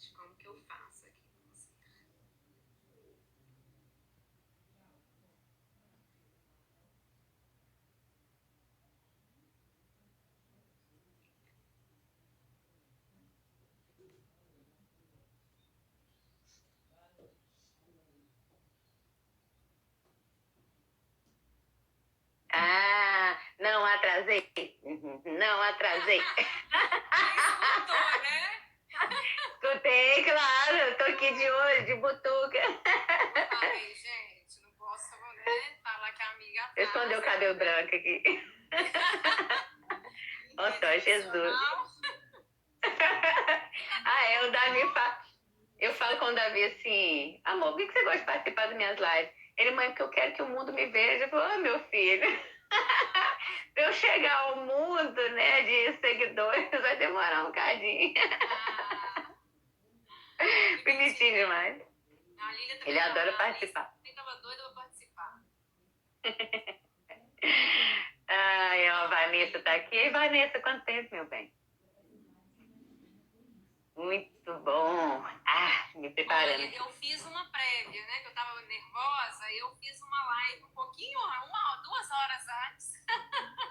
gente, como que eu faço aqui com você? Ah, não atrasei. Não atrasei. Escutou, né? Escutei, claro. Eu tô aqui de olho, de butuca. Falei, gente, não posso, né, falar que a amiga atrasa. Escondeu o cabelo branco aqui. Ó só, Jesus. O Davi eu falo com o Davi assim, amor, por que você gosta de participar das minhas lives? Ele, mãe, porque eu quero que o mundo me veja. Eu falo, ah, meu filho, pra eu chegar ao mundo, né, de seguidores, vai demorar um bocadinho. Bonitinho demais. A Lília também Ele adora participar. Ele tava doida pra participar. Ai, ó, a Vanessa tá aqui. E Vanessa, quanto tempo, meu bem? Muito bom. Ah, me preparando. Olha, eu fiz uma prévia, né? Que eu tava nervosa. Eu fiz uma live um pouquinho, 2 horas antes.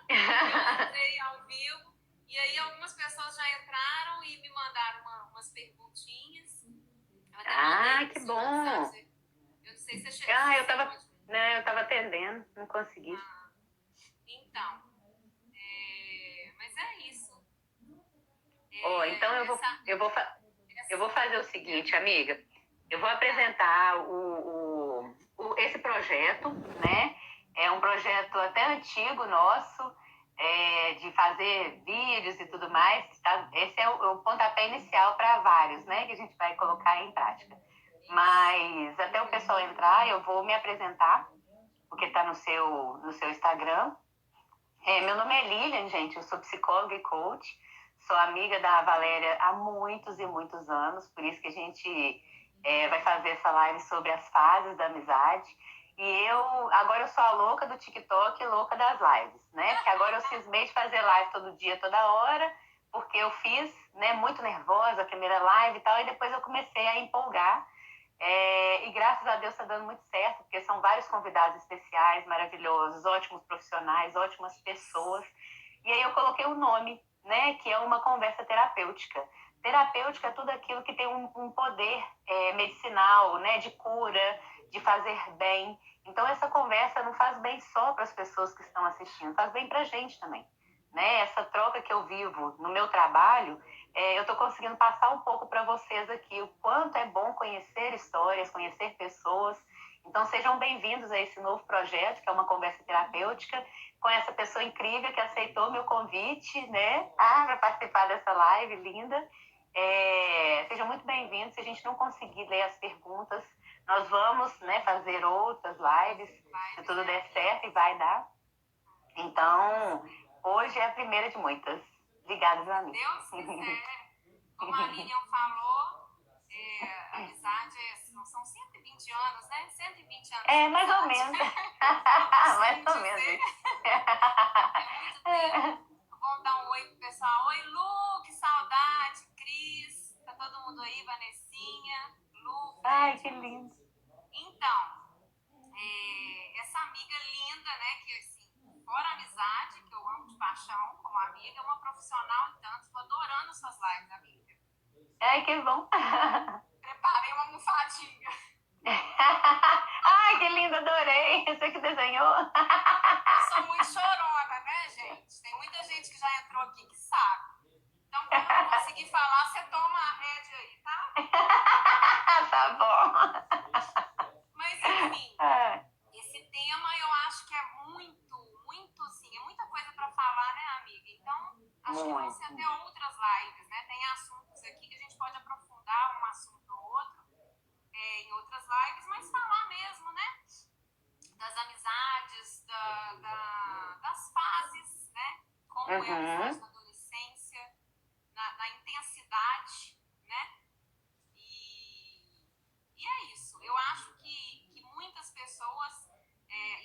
Eu entrei ao vivo. E aí algumas pessoas já entraram e me mandaram umas perguntinhas. Que bom. Eu não sei se você chegou. Eu tava atendendo, não consegui. Então, mas é isso. Então eu vou fazer o seguinte, amiga. Eu vou apresentar esse projeto, né? É um projeto até antigo nosso, de fazer vídeos e tudo mais. Tá? Esse é o pontapé inicial para vários, né? Que a gente vai colocar em prática. Mas até o pessoal entrar, eu vou me apresentar, porque está no seu Instagram. Meu nome é Lilian, gente, eu sou psicóloga e coach, sou amiga da Valéria há muitos e muitos anos, por isso que a gente vai fazer essa live sobre as fases da amizade. E agora eu sou a louca do TikTok e louca das lives, né? Porque agora eu cismei de fazer live todo dia, toda hora, porque eu fiz, né, muito nervosa a primeira live e tal, e depois eu comecei a empolgar. E graças a Deus está dando muito certo, porque são vários convidados especiais, maravilhosos, ótimos profissionais, ótimas pessoas. E aí eu coloquei o nome, né, que é uma conversa terapêutica. Terapêutica é tudo aquilo que tem um poder medicinal, né, de cura, de fazer bem. Então essa conversa não faz bem só para as pessoas que estão assistindo, faz bem para a gente também. Né? Essa troca que eu vivo no meu trabalho, eu estou conseguindo passar um pouco para vocês aqui o quanto é bom conhecer histórias, conhecer pessoas. Então sejam bem-vindos a esse novo projeto, que é uma conversa terapêutica, com essa pessoa incrível que aceitou meu convite, né? Para participar dessa live linda. Sejam muito bem-vindos. Se a gente não conseguir ler as perguntas, nós vamos, né, fazer outras lives, se tudo der certo, e vai dar. Então, hoje é a primeira de muitas. Obrigada, meu amigo. Deus quiser. Como a Lilian falou, amizade são 120 anos, né? 120 anos. Mais ou menos. Mais ou menos. É muito tempo. Vamos dar um oi pro pessoal. Oi, Lu, que saudade. Cris, tá todo mundo aí? Vanessinha, Lu. Ai, que lindo. Então, essa amiga linda, né? Que assim, fora a amizade, que eu amo de paixão como amiga, é uma profissional e tanto. Tô adorando suas lives, amiga. Ai, que bom. Preparei uma almofadinha. Ai, que lindo, adorei. Você que desenhou. Eu sou muito chorona, né, gente? Tem muita gente que já entrou aqui que sabe. Então, quando eu não conseguir falar, você toma a rédea aí, tá? Tá bom. Mas, enfim, esse tema eu acho que é muito, assim, é muita coisa pra falar, né, amiga? Então, acho que vão ser até outras lives, né? Tem assuntos aqui que a gente pode aprofundar um assunto ou outro em outras lives, mas falar mesmo, né? Das amizades, das fases, né? Como é a amizade na adolescência, na intensidade, né? E é isso. Eu acho que muitas pessoas,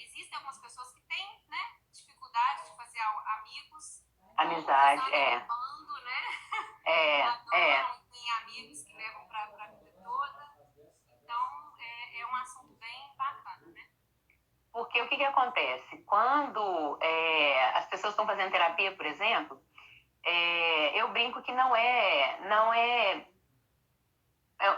existem algumas pessoas que têm, né, dificuldade de fazer amigos. Amizade, Bando, né? Adoram, tem amigos que levam pra Porque o que acontece? Quando as pessoas estão fazendo terapia, por exemplo, eu brinco que não é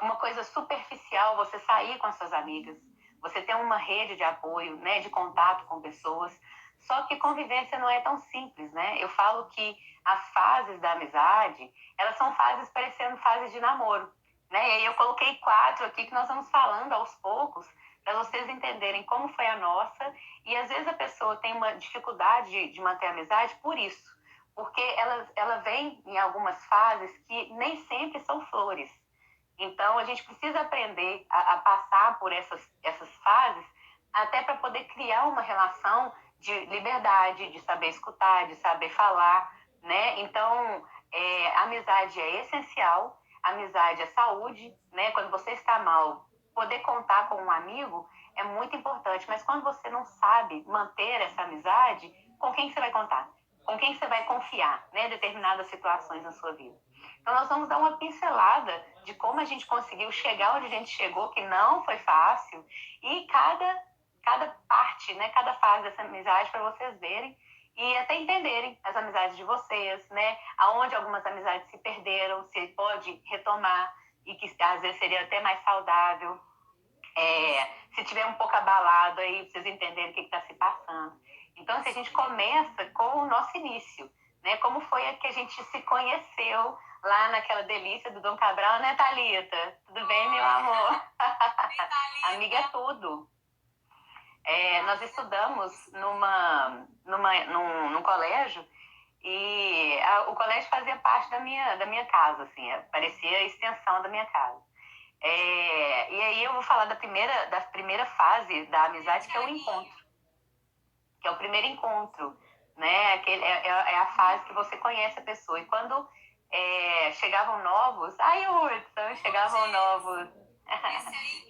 uma coisa superficial você sair com as suas amigas, você ter uma rede de apoio, né, de contato com pessoas. Só que convivência não é tão simples, né? Eu falo que as fases da amizade, elas são fases parecendo fases de namoro, né? E aí eu coloquei 4 aqui que nós vamos falando aos poucos para vocês entenderem como foi a nossa. E às vezes a pessoa tem uma dificuldade de manter a amizade por isso, porque ela vem em algumas fases que nem sempre são flores. Então, a gente precisa aprender a passar por essas fases até para poder criar uma relação de liberdade, de saber escutar, de saber falar, né? Então, a amizade é essencial, a amizade é saúde, né? Quando você está mal, poder contar com um amigo é muito importante, mas quando você não sabe manter essa amizade, com quem você vai contar? Com quem você vai confiar, né? Em determinadas situações na sua vida. Então, nós vamos dar uma pincelada de como a gente conseguiu chegar onde a gente chegou, que não foi fácil, e cada parte, né, cada fase dessa amizade para vocês verem e até entenderem as amizades de vocês, né, aonde algumas amizades se perderam, se pode retomar e que às vezes seria até mais saudável. Se tiver um pouco abalado aí, pra vocês entenderem o que está se passando. Então, se a gente começa com o nosso início, né? Como foi que a gente se conheceu lá naquela delícia do Dom Cabral, né, Thalita? Tudo bem, meu amor? Amiga é tudo. Nós estudamos num colégio e o colégio fazia parte da minha casa, assim, parecia a extensão da minha casa. E aí eu vou falar da primeira fase da amizade, que é o encontro, que é o primeiro encontro, né? É a fase que você conhece a pessoa. E quando chegavam novos, Hudson, chegavam novos,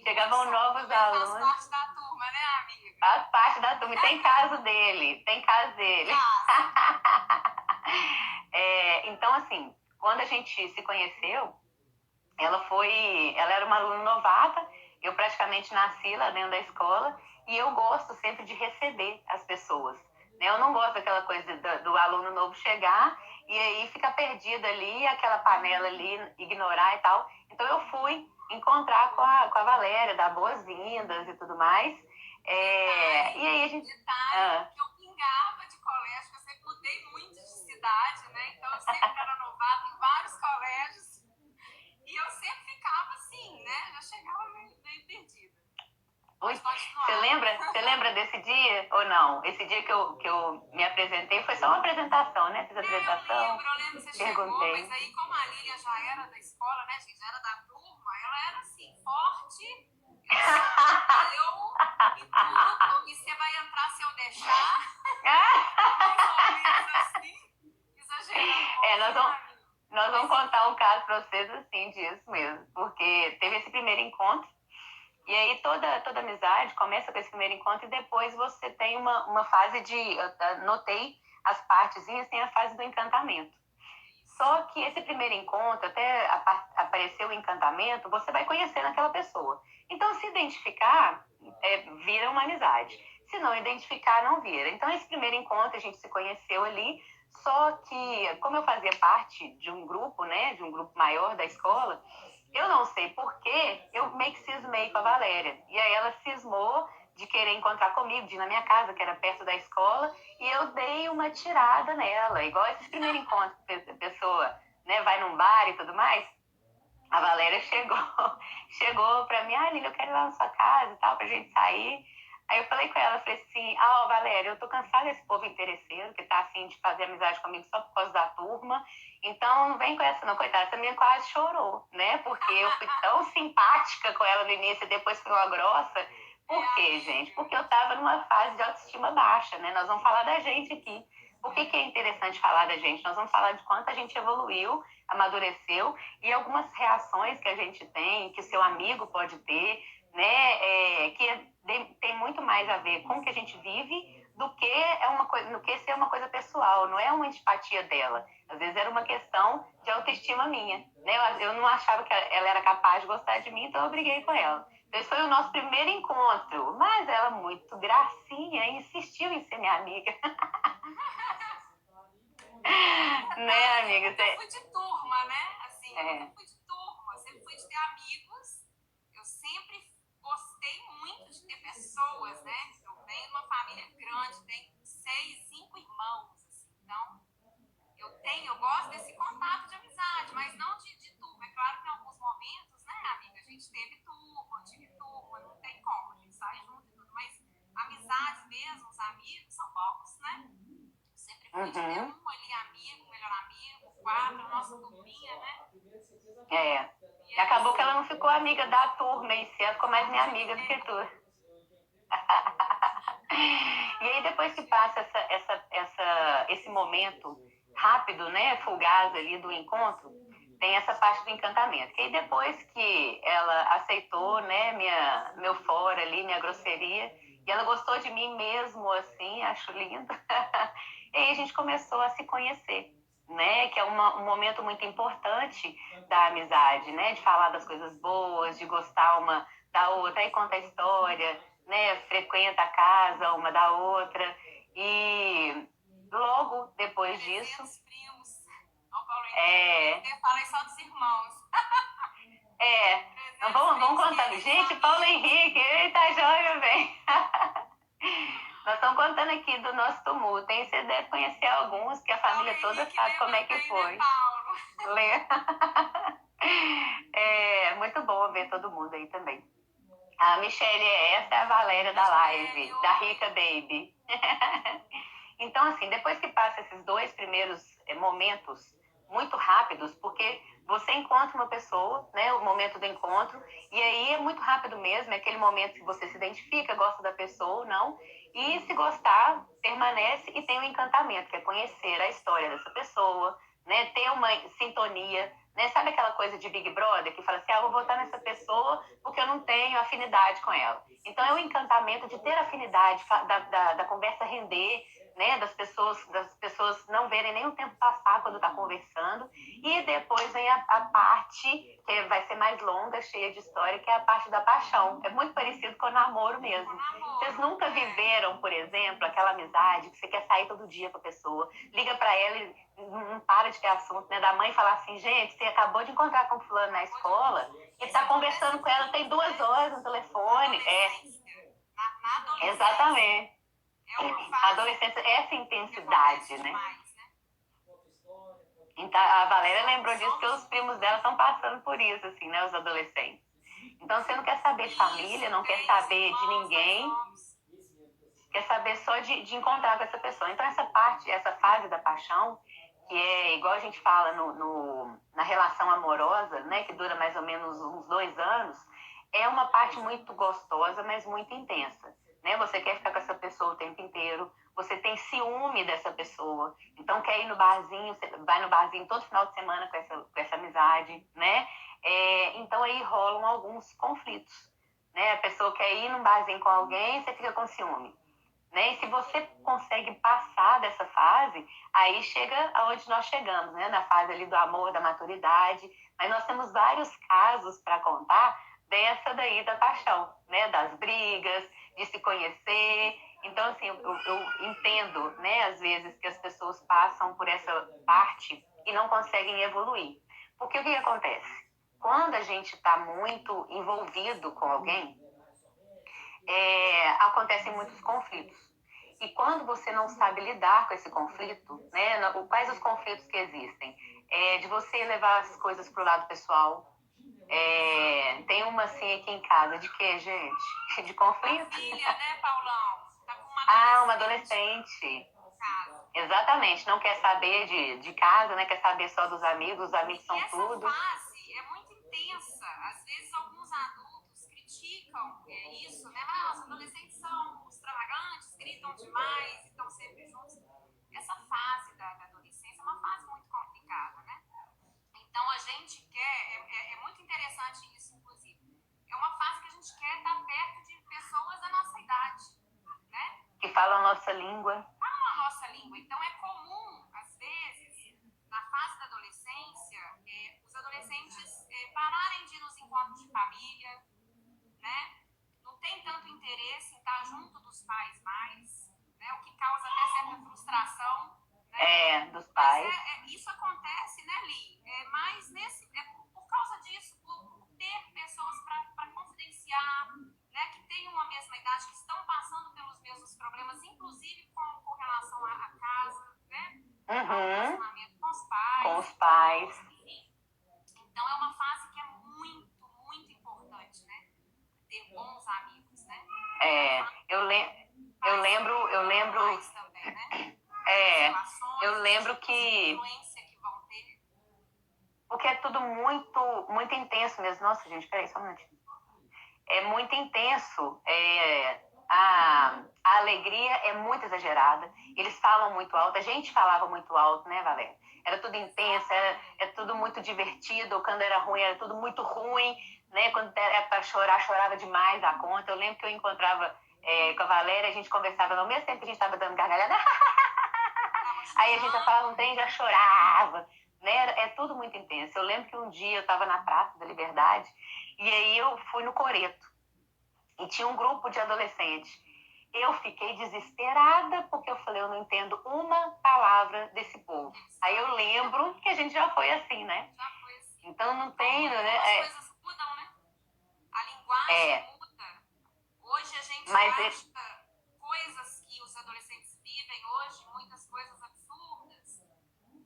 chegavam novos alunos. Faz parte da turma, né, amiga? Faz parte da turma. E tem caso dele. Então, assim, quando a gente se conheceu, ela era uma aluna novata, eu praticamente nasci lá dentro da escola, e eu gosto sempre de receber as pessoas, né? Eu não gosto daquela coisa do aluno novo chegar e aí ficar perdido ali, aquela panela ali, ignorar e tal. Então eu fui encontrar com a Valéria, dar boas-vindas e tudo mais. E aí a gente... que eu pingava de colégio, que eu sempre mudei muito de cidade, né? Então eu sempre era novata em vários colégios. E eu sempre ficava assim, né? Já chegava meio perdida. Você lembra desse dia ou não? Esse dia que eu me apresentei foi só uma apresentação, né? Fiz a apresentação. Eu lembro, você chegou, mas aí como a Lilian já era da escola, né, gente? Já era da turma, ela era assim, forte, e você vai entrar se eu deixar. Mais ou menos assim, exagerando. Nós vamos contar um caso para vocês assim, disso mesmo, porque teve esse primeiro encontro, e aí toda amizade começa com esse primeiro encontro, e depois você tem uma fase eu notei as partezinhas, tem a fase do encantamento. Só que esse primeiro encontro, até aparecer o encantamento, você vai conhecendo aquela pessoa. Então, se identificar, vira uma amizade. Se não identificar, não vira. Então, esse primeiro encontro, a gente se conheceu ali, só que, como eu fazia parte de um grupo, né, de um grupo maior da escola, eu não sei porquê, eu meio que cismei com a Valéria. E aí ela cismou de querer encontrar comigo, de ir na minha casa, que era perto da escola, e eu dei uma tirada nela, igual esses primeiros encontros que a pessoa, né, vai num bar e tudo mais. A Valéria chegou pra mim, Lili, eu quero ir lá na sua casa e tal, pra gente sair. Aí eu falei com ela, falei assim, Valéria, eu tô cansada desse povo interesseiro, que tá assim de fazer amizade comigo só por causa da turma, então não vem com essa não, coitada, essa menina quase chorou, né, porque eu fui tão simpática com ela no início e depois fui uma grossa. Por quê, gente? Porque eu tava numa fase de autoestima baixa, né, nós vamos falar da gente aqui. Por que é interessante falar da gente? Nós vamos falar de quanto a gente evoluiu, amadureceu, e algumas reações que a gente tem, que o seu amigo pode ter, né, que tem muito mais a ver com o que a gente vive do que ser uma coisa pessoal, não é uma antipatia dela. Às vezes era uma questão de autoestima minha, né? Eu não achava que ela era capaz de gostar de mim, então eu briguei com ela. Esse foi o nosso primeiro encontro, mas ela, muito gracinha, insistiu em ser minha amiga. Né, amiga? Eu fui de turma, né? Assim, eu fui de turma, eu sempre fui de ter amigos. Eu sempre gostei muito de ter pessoas, né? Eu venho de uma família grande, tem 5 irmãos, assim. Então, eu gosto desse contato de amizade, mas não de turma. É claro que em alguns momentos, né, amiga, a gente teve turma, eu tive turma, não tem como, a gente sai junto e tudo, mas amizades mesmo, os amigos, são poucos, né? Eu sempre fui de ter um ali amigo, melhor amigo, 4, a nossa turminha, né? E acabou que ela não ficou amiga da turma em si, ela ficou mais minha amiga do que tu. E aí depois que passa esse momento rápido, né, fugaz ali do encontro, tem essa parte do encantamento. Que aí depois que ela aceitou, né, meu fora ali, minha grosseria, e ela gostou de mim mesmo, assim, acho lindo. E aí a gente começou a se conhecer, né, que é um momento muito importante da amizade, né, de falar das coisas boas, de gostar uma da outra, aí conta a história, né, frequenta a casa uma da outra, e logo depois disso... primos. Eu falei só dos irmãos. Então vamos contando. Gente, Paulo Henrique, eita, joia, bem. Nós estamos contando aqui do nosso tumulto, hein? Você deve conhecer alguns, que a família toda sabe como é que foi. Lê. É muito bom ver todo mundo aí também. A Michelle, essa é a Valéria da live, da Rica Baby. Então, assim, depois que passa esses 2 primeiros momentos muito rápidos, porque você encontra uma pessoa, né, o momento do encontro, e aí é muito rápido mesmo, é aquele momento que você se identifica, gosta da pessoa ou não, e se gostar, permanece e tem um encantamento, que é conhecer a história dessa pessoa, né, ter uma sintonia, né, sabe aquela coisa de Big Brother, que fala assim, eu vou votar nessa pessoa porque eu não tenho afinidade com ela. Então é o encantamento de ter afinidade, da conversa render, né, das pessoas não verem nem o tempo passar quando está conversando, e depois vem a parte que vai ser mais longa, cheia de história, que é a parte da paixão. É muito parecido com o namoro mesmo. Vocês nunca viveram, por exemplo, aquela amizade que você quer sair todo dia com a pessoa, liga para ela e não para de ter assunto, né, da mãe falar assim, gente, você acabou de encontrar com fulano na escola e está conversando com ela tem 2 horas no telefone. Exatamente. A adolescência é essa intensidade, né? Então, a Valéria lembrou disso, que os primos dela estão passando por isso, assim, né? Os adolescentes. Então, você não quer saber de família, não quer saber de ninguém, quer saber só de encontrar com essa pessoa. Então, essa fase da paixão, que é igual a gente fala na relação amorosa, né? Que dura mais ou menos uns 2 anos, é uma parte muito gostosa, mas muito intensa. Né? Você quer ficar com essa pessoa o tempo inteiro, você tem ciúme dessa pessoa, então quer ir no barzinho, você vai no barzinho todo final de semana com essa amizade, né? Então aí rolam alguns conflitos, né? A pessoa quer ir num barzinho com alguém, você fica com ciúme, né? E se você consegue passar dessa fase, aí chega aonde nós chegamos, né? Na fase ali do amor, da maturidade, mas nós temos vários casos para contar dessa daí da paixão, né? Das brigas, de se conhecer. Então, assim, eu entendo, né, às vezes, que as pessoas passam por essa parte e não conseguem evoluir. Porque o que acontece? Quando a gente está muito envolvido com alguém, acontecem muitos conflitos. E quando você não sabe lidar com esse conflito, né, quais os conflitos que existem? De você levar as coisas para o lado pessoal. Tem uma assim aqui em casa, de quê, gente? De conflito? Filha, né, Paulão? Tá com uma uma adolescente. Exatamente, não quer saber de casa, né? Quer saber só dos amigos, os amigos são tudo. Essa fase é muito intensa. Às vezes alguns adultos criticam isso, né? Os adolescentes são extravagantes, gritam demais, estão sempre juntos. Essa fase da adolescência é uma fase muito complicada, né? Então a gente quer, é muito interessante isso, inclusive. É uma fase que a gente quer estar perto de pessoas da nossa idade, né? Que falam a nossa língua. Falam a nossa língua. Então é comum, às vezes, na fase da adolescência, os adolescentes pararem de ir nos encontros de família, né? os pais mais, né? O que causa até certa frustração, né? Dos pais. Mas isso acontece, né, Li? Mas por causa disso, por ter pessoas para confidenciar, né, que tenham a mesma idade, que estão passando pelos mesmos problemas, inclusive com relação à casa, né? Ao relacionamento com os pais. Com os pais. Enfim. Então é uma fase que é muito, muito importante, né? Ter bons amigos, né? Eu lembro também, né? eu lembro que vão ter. porque é tudo muito, muito intenso mesmo. Nossa, gente, peraí, só um minutinho. É muito intenso. A alegria é muito exagerada. Eles falam muito alto. A gente falava muito alto, né, Valéria? Era tudo intenso, era tudo muito divertido. Quando era ruim, era tudo muito ruim. Né? Quando era para chorar, chorava demais da conta. Eu lembro que eu encontrava com a Valéria, a gente conversava no mesmo tempo que a gente estava dando gargalhada. Aí a gente já falava um trem, já chorava. Né? É tudo muito intenso. Eu lembro que um dia eu estava na Praça da Liberdade e aí eu fui no Coreto e tinha um grupo de adolescentes. Eu fiquei desesperada porque eu falei, eu não entendo uma palavra desse povo. Aí eu lembro que a gente já foi assim, né? Já foi assim. Então não tem, né? As coisas mudam, né? A linguagem muda. Hoje a gente acha coisas que os adolescentes vivem hoje, muitas coisas absurdas.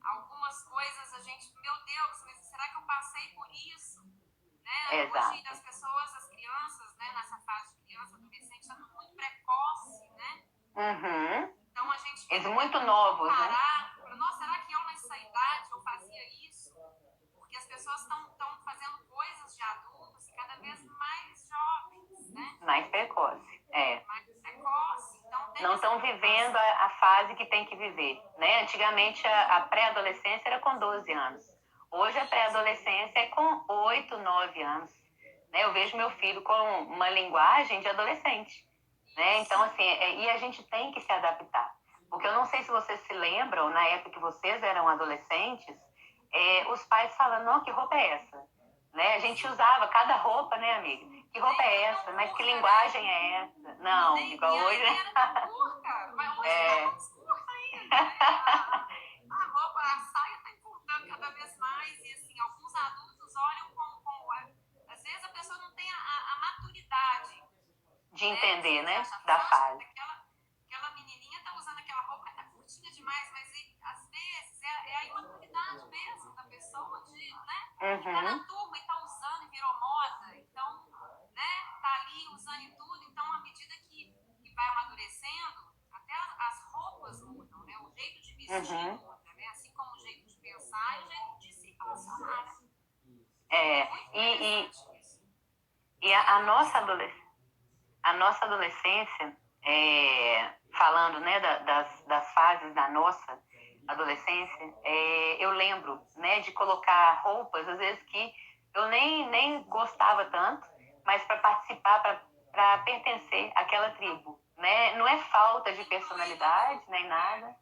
Algumas coisas a gente, meu Deus, mas será que eu passei por isso? Né? Exato. Hoje as pessoas, as crianças, né, nessa fase de criança, adolescente, está tudo muito precoce, né? Então a gente eles muito novos, parar, né? Nossa, será que eu nessa idade eu fazia isso? Porque as pessoas estão fazendo coisas de adultos cada vez mais jovens, né? Mais precoce, Mais precoce. Então, não estão vivendo a fase que tem que viver, né? Antigamente a pré-adolescência era com 12 anos. Hoje a pré-adolescência é com 8, 9 anos. Né? Eu vejo meu filho com uma linguagem de adolescente. Né? Então, assim, e a gente tem que se adaptar. Porque eu não sei se vocês se lembram, na época que vocês eram adolescentes, os pais falam, não, que roupa é essa? Né? A gente usava cada roupa, né, amiga? Que roupa é essa? Mas que linguagem é essa? Não, igual hoje. Era tão curta, mas hoje tá mais curta ainda. Né? A roupa, a saia tá encurtando cada vez mais. E assim, alguns adultos olham às vezes a pessoa não tem a maturidade de entender, né? Da fase. Aquela menininha tá usando aquela roupa, tá curtinha demais, mas às vezes é a imaturidade mesmo da pessoa de, né? Tá na turma e tá usando e virou moda. Então, né? Tá ali usando e tudo. Então, à medida que vai amadurecendo, até as roupas mudam, né? O jeito de vestir muda, né? Assim como o jeito de pensar e o jeito de se relacionar. E a nossa adolescência, falando, né, das fases da nossa adolescência, eu lembro, né, de colocar roupas, às vezes que eu nem gostava tanto, mas para participar, para pertencer àquela tribo, né? Não é falta de personalidade nem nada,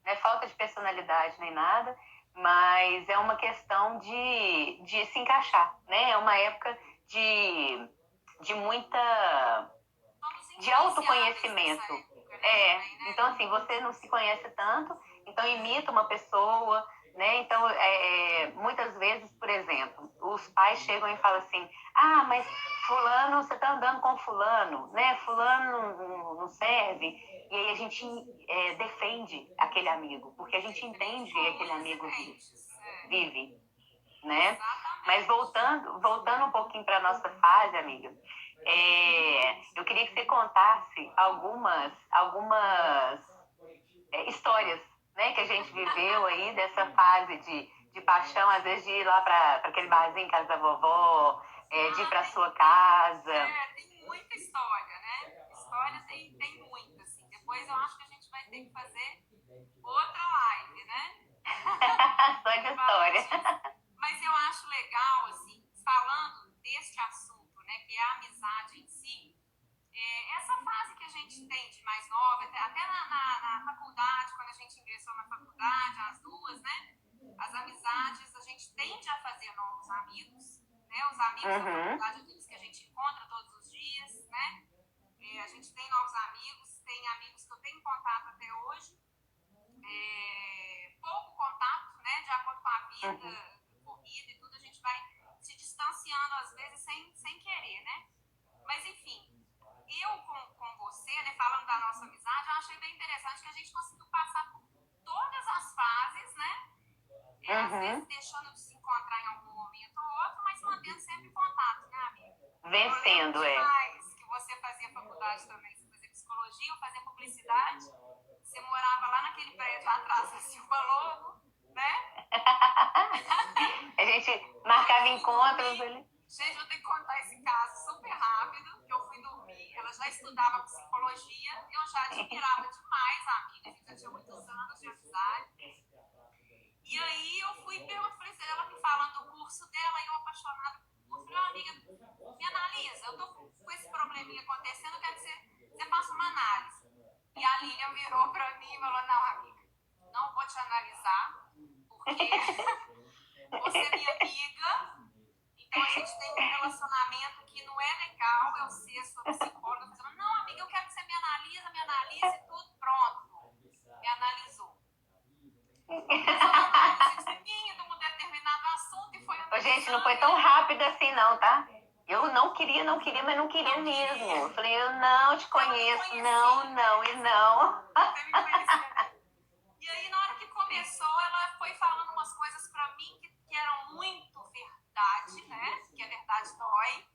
não é falta de personalidade nem nada, mas é uma questão de se encaixar, né? É uma época de autoconhecimento. Então assim, você não se conhece tanto, então imita uma pessoa, né? Então, muitas vezes, por exemplo, os pais chegam e falam assim, mas fulano, você tá andando com fulano, né? Fulano não serve. E aí a gente defende aquele amigo, porque a gente entende que aquele amigo vive, né? Mas voltando um pouquinho para nossa fase, amiga, eu queria que você contasse algumas histórias, né, que a gente viveu aí dessa fase de paixão, às vezes de ir lá para aquele barzinho em casa da vovó, de ir para sua casa. Tem muita história, né? História tem muita, assim. Depois eu acho que a gente vai ter que fazer outra live, né? Só de história. Mas eu acho legal, assim, falando deste assunto, né, que é a amizade em si, essa fase que a gente tem de mais nova, até na faculdade, quando a gente ingressou na faculdade, as duas, né, as amizades, a gente tende a fazer novos amigos, né, os amigos da faculdade, aqueles que a gente encontra todos os dias, né, a gente tem novos amigos tem amigos que eu tenho contato até hoje, pouco contato, né, de acordo com a vida, corrida e tudo, a gente vai se distanciando às vezes sem querer, né? Mas enfim, eu com você, né, falando da nossa amizade, eu achei bem interessante que a gente conseguiu passar por todas as fases, né? Às vezes deixando de se encontrar em algum momento ou outro, mas mantendo sempre contato, né, amiga? Vencendo, demais que você fazia faculdade também, você fazia psicologia, eu fazia publicidade, você morava lá naquele prédio atrás da Silva Lobo, né? A gente marcava encontros ali. Gente, vou ter que contar esse caso super rápido, que eu fui dormir, ela já estudava psicologia, eu já admirava demais a amiga, a gente já tinha muitos anos de amizade. E aí eu fui perguntar, falei, ela me falando do curso dela, e eu apaixonada pelo curso, falei, amiga, me analisa, eu tô com esse probleminha acontecendo, quer dizer, você faça uma análise. E a Lilian virou pra mim e falou, não, amiga, não vou te analisar, porque você é minha amiga, então a gente tem um relacionamento que não é legal, eu ser sua psicóloga, falando, não, amiga, eu quero que você me analise e tudo, pronto. Me analisou. De um determinado assunto e foi analisando. Gente, não foi tão rápido assim não, tá? Eu não queria, mas não queria mesmo. Eu falei, eu não te conheço, não. Você me conhecia. E aí, na hora que começou, ela foi falando umas coisas pra mim que eram muito verdade, né? Que a verdade dói.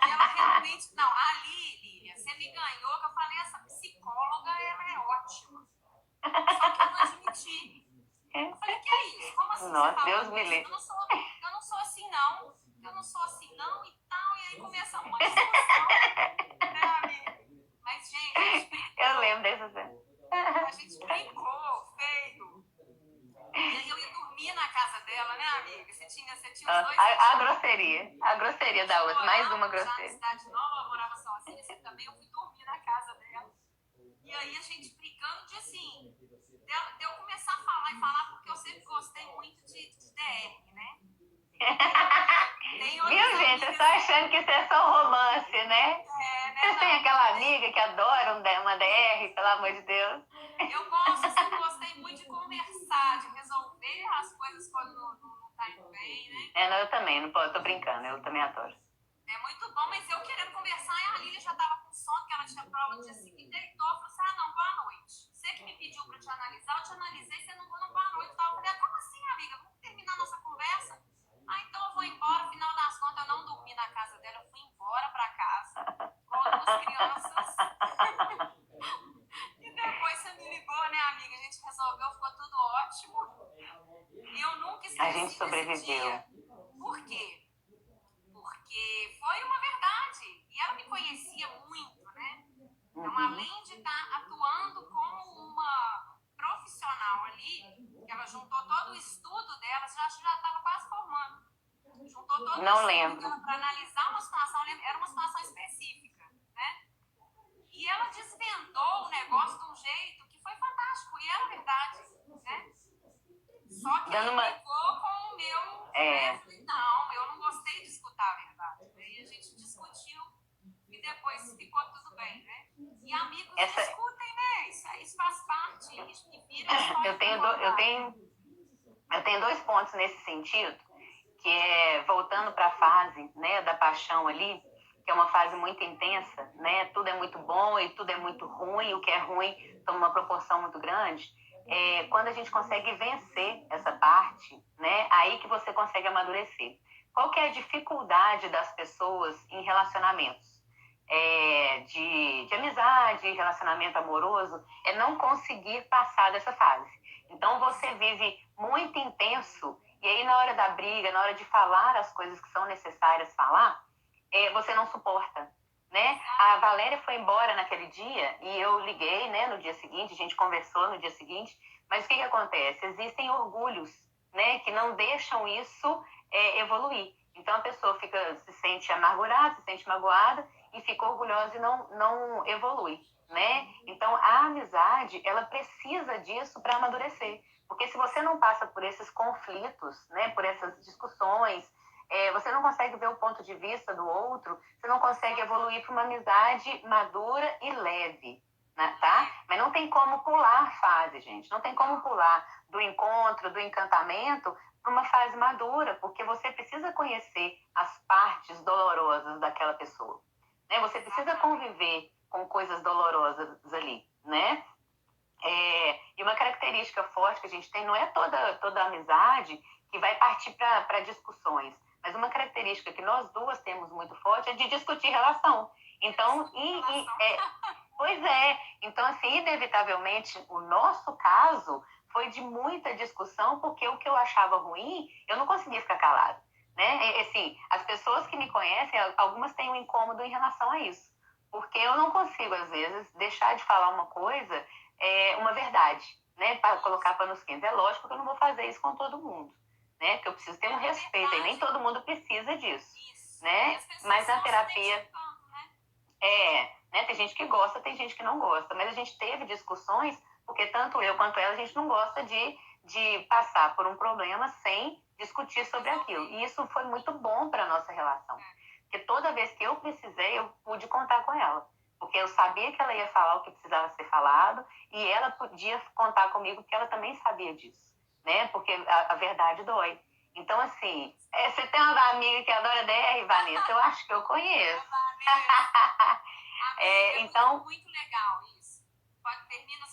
E ela realmente... Não, ali, Lília, você me ganhou, que eu falei, essa psicóloga, ela é ótima. Só que eu não admiti. Eu falei, que é isso? Como assim? Nossa, você Deus me livre. Eu não sou assim, não. Eu não sou assim, não, e tal. E aí começa uma discussão, né, amiga? Mas, gente, a gente brincou. Eu lembro dessa cena. A gente brincou, feio. E aí eu ia dormir na casa dela, né, amiga? Você tinha os dois... A grosseria da outra, mais uma grosseria. Já na cidade nova, ela morava sozinha, você também, eu fui dormir na casa dela. E aí a gente brigando de assim, de eu começar a falar, porque eu sempre gostei muito de DR, né? Viu, gente? Eu tô achando que isso é só romance, né? Né? Vocês têm aquela amiga que adora uma DR, pelo amor de Deus? Eu sempre gostei muito de conversar, de resolver as coisas quando não tá indo bem, né? Não, eu também, não posso, tô brincando, eu também adoro. É muito bom, mas eu querendo conversar, e a Lília já tava com sono, que ela tinha prova no dia seguinte, deitou, falou assim, não, boa noite. Você que me pediu pra te analisar, eu te analisei, você não boa noite, tal. Eu falei, como assim, amiga? Vamos terminar nossa conversa? Então eu vou embora, final das contas, eu não dormi na casa dela, eu fui embora pra casa, com duas crianças. E depois você me ligou, né, amiga? A gente resolveu, ficou tudo ótimo. E eu nunca esqueci. A gente sobreviveu. Por quê? Porque foi uma verdade. E ela me conhecia muito, né? Então, além de estar atuando como uma profissional ali, que ela juntou todo o estudo dela, já estava quase formando. Juntou todo o estudo dela para analisar uma situação, era uma situação específica, né? E ela desvendou o negócio de um jeito que foi fantástico. E era verdade, né? Só que ficou com o meu... Eu falei, não, eu não gostei de escutar a verdade. Aí a gente discutiu e depois ficou tudo bem, né? E amigos discutem, né? Isso faz parte. E vira eu tenho 2 pontos nesse sentido, que é voltando para a fase, né, da paixão ali, que é uma fase muito intensa, né? Tudo é muito bom e tudo é muito ruim. O que é ruim toma uma proporção muito grande. Quando a gente consegue vencer essa parte, né, aí que você consegue amadurecer. Qual que é a dificuldade das pessoas em relacionamentos? De amizade, relacionamento amoroso, é não conseguir passar dessa fase. Então você vive muito intenso, e aí na hora da briga, na hora de falar as coisas que são necessárias falar, você não suporta. Né? A Valéria foi embora naquele dia e eu liguei, né, no dia seguinte, a gente conversou no dia seguinte, mas o que acontece? Existem orgulhos, né, que não deixam isso evoluir. Então a pessoa se sente amargurada, se sente magoada e fica orgulhosa e não evolui. Né? Então a amizade, ela precisa disso para amadurecer. Porque se você não passa por esses conflitos, né, por essas discussões, você não consegue ver o ponto de vista do outro, você não consegue evoluir para uma amizade madura e leve, né, tá? Mas não tem como pular a fase, gente. Não tem como pular do encontro, do encantamento, para uma fase madura, porque você precisa conhecer as partes dolorosas daquela pessoa, né? Você precisa conviver com coisas dolorosas ali, né? E uma característica forte que a gente tem, não é toda amizade que vai partir para discussões, mas uma característica que nós duas temos muito forte é de discutir relação. Então, pois é, então assim, inevitavelmente, o nosso caso foi de muita discussão, porque o que eu achava ruim, eu não conseguia ficar calada, né? Assim, as pessoas que me conhecem, algumas têm um incômodo em relação a isso, porque eu não consigo, às vezes, deixar de falar uma coisa, uma verdade, né? Para colocar panos quentes. É lógico que eu não vou fazer isso com todo mundo, né? Porque eu preciso ter um respeito, e nem todo mundo precisa disso, né? Mas na terapia... né? Tem gente que gosta, tem gente que não gosta, mas a gente teve discussões, porque tanto eu quanto ela, a gente não gosta de passar por um problema sem discutir sobre aquilo. E isso foi muito bom para a nossa relação. Porque toda vez que eu precisei, eu pude contar com ela. Porque eu sabia que ela ia falar o que precisava ser falado, e ela podia contar comigo, porque ela também sabia disso, né? Porque a verdade dói. Então, assim, você tem uma amiga que adora DR, Vanessa? Eu acho que eu conheço. Então, muito legal isso. Termina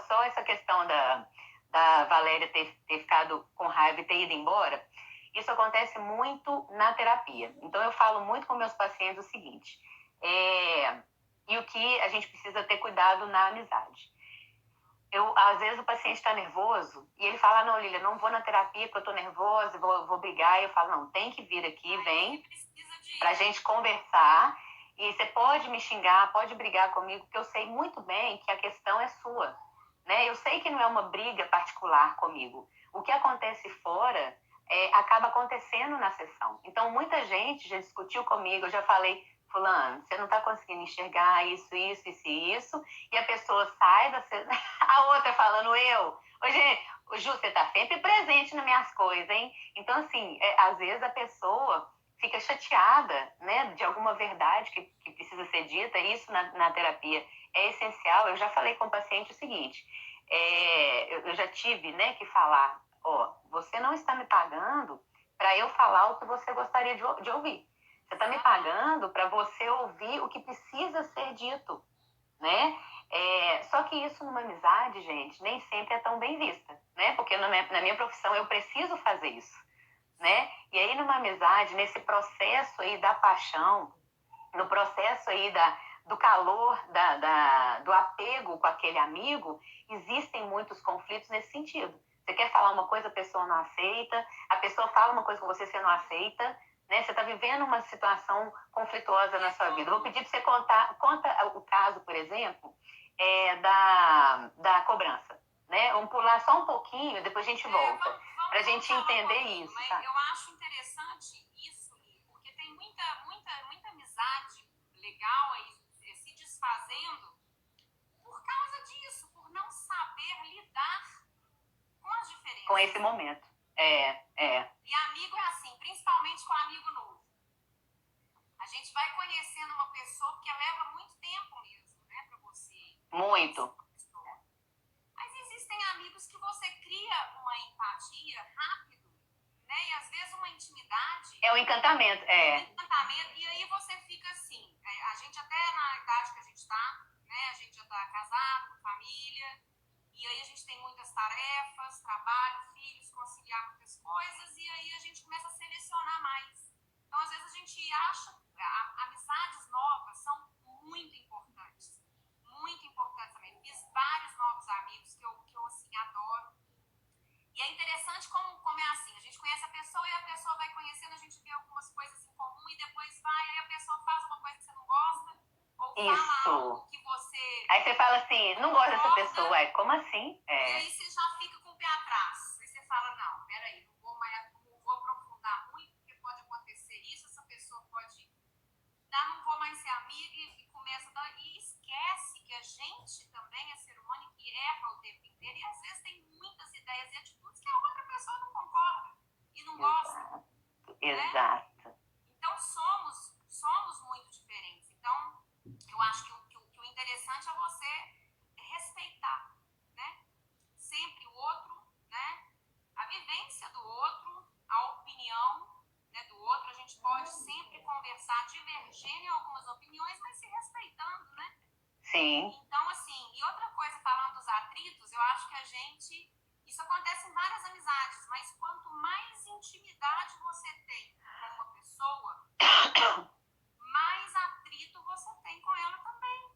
só essa questão da Valéria ter ficado com raiva e ter ido embora, isso acontece muito na terapia. Então, eu falo muito com meus pacientes o seguinte, e o que a gente precisa ter cuidado na amizade. Às vezes o paciente está nervoso e ele fala, não, Lília, não vou na terapia porque eu estou nervosa, vou brigar. E eu falo, não, tem que vir aqui, vem, pra gente conversar. E você pode me xingar, pode brigar comigo, porque eu sei muito bem que a questão é sua, né? Eu sei que não é uma briga particular comigo. O que acontece fora acaba acontecendo na sessão. Então, muita gente já discutiu comigo, eu já falei, fulano, você não está conseguindo enxergar isso, e a pessoa sai a outra falando ô Ju, você tá sempre presente nas minhas coisas, hein? Então, assim, às vezes a pessoa fica chateada, né, de alguma verdade que precisa ser dita, isso na terapia é essencial. Eu já falei com o paciente o seguinte, eu já tive, né, que falar, você não está me pagando para eu falar o que você gostaria de ouvir. Você está me pagando para você ouvir o que precisa ser dito, né? Só que isso numa amizade, gente, nem sempre é tão bem vista, né? Porque na minha profissão eu preciso fazer isso, né? E aí numa amizade, nesse processo aí da paixão, no processo aí do calor, do apego com aquele amigo, existem muitos conflitos nesse sentido. Você quer falar uma coisa, a pessoa não aceita, a pessoa fala uma coisa com você, você não aceita, né? Você está vivendo uma situação conflituosa na sua vida. Vou pedir para você conta o caso, por exemplo, da cobrança, né? Vamos pular só um pouquinho, depois a gente volta, para a gente entender isso. Mas tá? Eu acho interessante isso, porque tem muita amizade legal aí se desfazendo por causa disso, por não saber lidar com as diferenças. Com esse momento. E amigo é assim, principalmente com amigo novo. A gente vai conhecendo uma pessoa porque leva muito tempo mesmo, né, pra você. Muito. Mas existem amigos que você cria uma empatia rápido, né, e às vezes uma intimidade. É um encantamento, E aí você fica assim, a gente até na idade que a gente tá, né, a gente já tá casado, com família, e aí a gente tem muitas tarefas, trabalho, filhos, conciliar muitas coisas, e aí a gente começa a selecionar mais. Então, às vezes a gente acha, amizades novas são muito importantes também. Fiz vários novos amigos que eu assim, adoro. E é interessante como é assim, a gente conhece a pessoa e a pessoa vai conhecendo, a gente vê algumas coisas em comum e depois aí a pessoa faz uma coisa que você não gosta, ou fala algo que você... Aí você fala assim, não gosto dessa pessoa, como assim? E aí você já fica com o pé atrás. Aí você fala, não, peraí, não vou aprofundar muito, porque pode acontecer isso, essa pessoa pode... não vou mais ser amiga e começa a dar... E esquece que a gente também é ser humano que erra o tempo inteiro e às vezes tem muitas ideias e atitudes que a outra pessoa não concorda e não gosta. Sim. Então, assim, e outra coisa, falando dos atritos, eu acho que isso acontece em várias amizades, mas quanto mais intimidade você tem com uma pessoa, mais atrito você tem com ela também.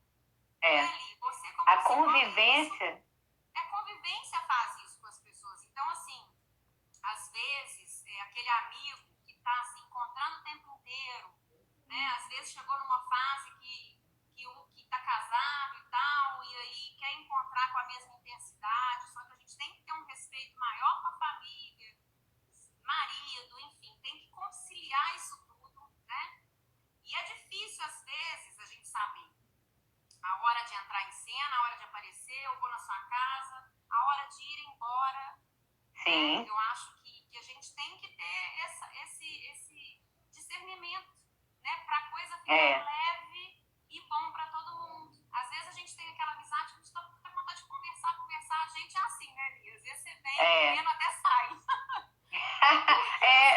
Você, como a convivência... A convivência faz isso com as pessoas. Então, assim, às vezes, aquele amigo que está se encontrando o tempo inteiro, né? Às vezes chegou numa fase que está casado e tal, e aí quer encontrar com a mesma intensidade, só que a gente tem que ter um respeito maior com a família, marido, enfim, tem que conciliar isso tudo, né? E é difícil, às vezes, a gente saber a hora de entrar em cena, a hora de aparecer, eu vou na sua casa, a hora de ir embora. Sim. Eu acho que a gente tem que ter esse discernimento, né? Para a coisa ficar leve e bom para todo mundo. Às vezes a gente tem aquela amizade que a gente está com vontade de conversar. A gente é assim, né, Lia? Às vezes você vem, o Breno até sai.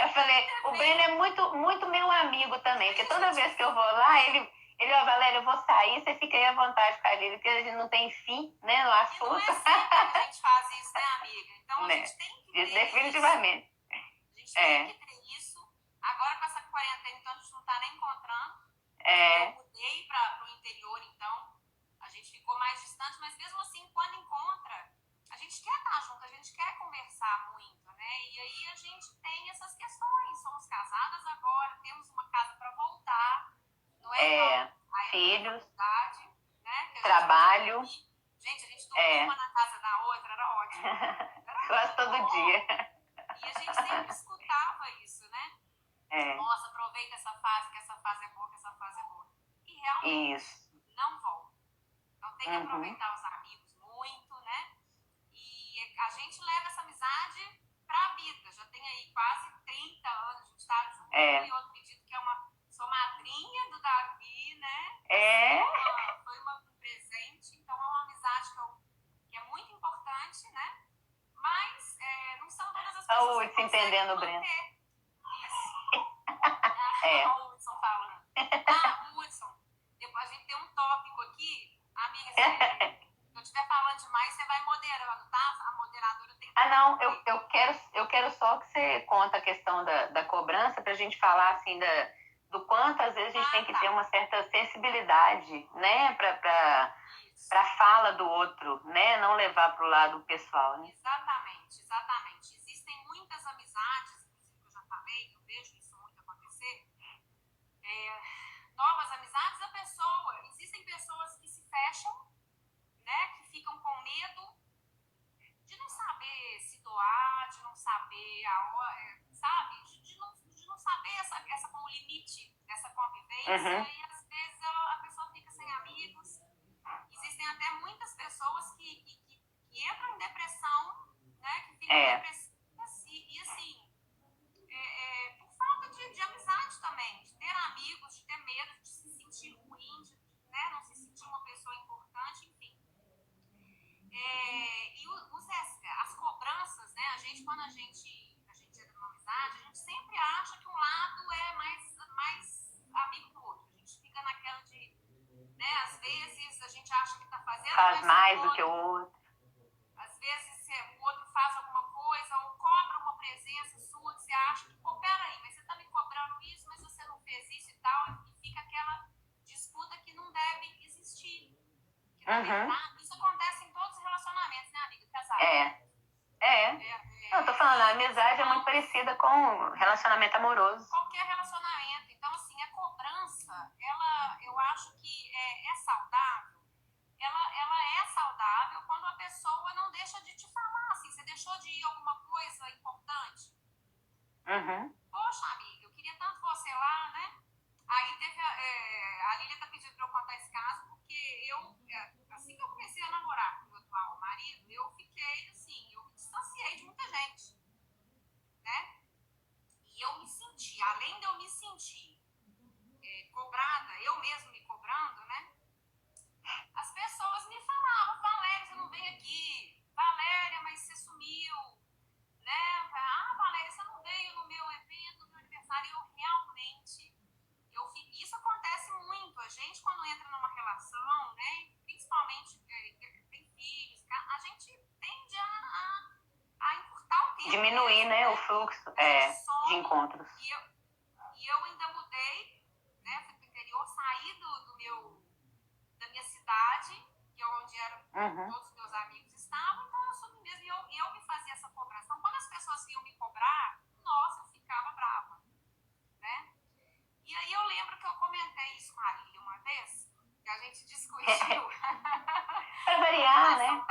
Eu falei, o Breno é muito, muito meu amigo também, porque toda vez que eu vou lá, ele, ó, Valéria, eu vou sair, você fica aí à vontade com a Lili, porque a gente não tem fim, né, no assunto. E não é sempre que a gente faz isso, né, amiga? Então a gente tem que ter definitivamente. Isso. A gente tem que ter isso. Agora com essa quarentena, então, a gente não tá nem encontrando. Eu mudei para o interior, então, a gente ficou mais distante, mas mesmo assim, quando encontra, a gente quer estar junto, a gente quer conversar muito, né? E aí a gente tem essas questões. Somos casadas agora, temos uma casa para voltar, não é? Filhos, né? trabalho. Gente, a gente dormia uma na casa da outra, era ótimo. Quase todo dia. E a gente sempre escutava isso, né? Nossa, aproveita essa fase, que essa fase é boa, que essa fase é boa. E realmente não volta. Então tem que aproveitar os amigos muito, né? E a gente leva essa amizade pra vida. Já tem aí quase 30 anos, a gente tá junto. E eu acredito que sou madrinha do Davi, né? Foi um presente, então é uma amizade que é muito importante, né? Mas não são todas as pessoas. O Hudson entendendo o Breno. Isso. O Hudson falando. O Hudson, depois a gente tem um tópico aqui. Amiga, se eu estiver falando demais, você vai moderando, tá? A moderadora tem que... não, eu quero só que você conta a questão da cobrança pra gente falar, assim, do quanto às vezes a gente tem que ter uma certa sensibilidade, né? Pra fala do outro, né? Não levar pro lado pessoal, né? Exatamente. Existem muitas amizades, inclusive que eu já falei, eu vejo isso muito acontecer. Novas amizades da pessoa. Existem pessoas que se fecham, né? Que ficam com medo de não saber se doar, de não saber a hora, sabe? De não saber o limite dessa convivência. E às vezes a pessoa fica sem amigos. Existem até muitas pessoas que entram em depressão, né? Que ficam depressivas e assim, por falta de amizade também, de ter amigos, de ter medo de se sentir ruim, né? Não se sentir uma pessoa importante, enfim. E as cobranças, né? Quando a gente entra numa amizade, a gente sempre acha que um lado é mais amigo do outro. A gente fica naquela de, né? Às vezes a gente acha que tá fazendo mais do que o outro. Às vezes o outro faz alguma coisa ou cobra uma presença sua que você acha que, pô, peraí, mas você tá me cobrando isso, mas você não fez isso e tal, e fica aquela disputa que não deve existir. Que na verdade, isso acontece em todos os relacionamentos, né, amiga? Casado. Eu tô falando, a amizade é muito parecida com relacionamento amoroso. Qualquer relacionamento. Então, assim, a cobrança, eu acho que é saudável. Ela é saudável quando a pessoa não deixa de te falar, assim, você deixou de ir alguma coisa importante. Poxa, amiga, eu queria tanto você lá, né? Aí teve a Lília tá pedindo pra eu contar esse caso, porque assim que eu comecei a namorar com o meu atual marido, eu fiquei, assim, eu me distanciei de muita gente, né? E eu me senti, além de eu me sentir cobrada, eu mesmo me cobrando, né? As pessoas me falavam, Valéria, você não vem aqui. Valéria, mas você sumiu, né? Valéria, você não veio no meu evento. diminuir, né, o fluxo de encontros. E eu ainda mudei, né, fui pro interior, saí da minha cidade, que é onde todos os meus amigos estavam, então eu sumi mesmo, e eu me fazia essa cobrança. Então, quando as pessoas vinham me cobrar, nossa, eu ficava brava, né? E aí eu lembro que eu comentei isso com a Lília uma vez, que a gente discutiu. Para variar, né?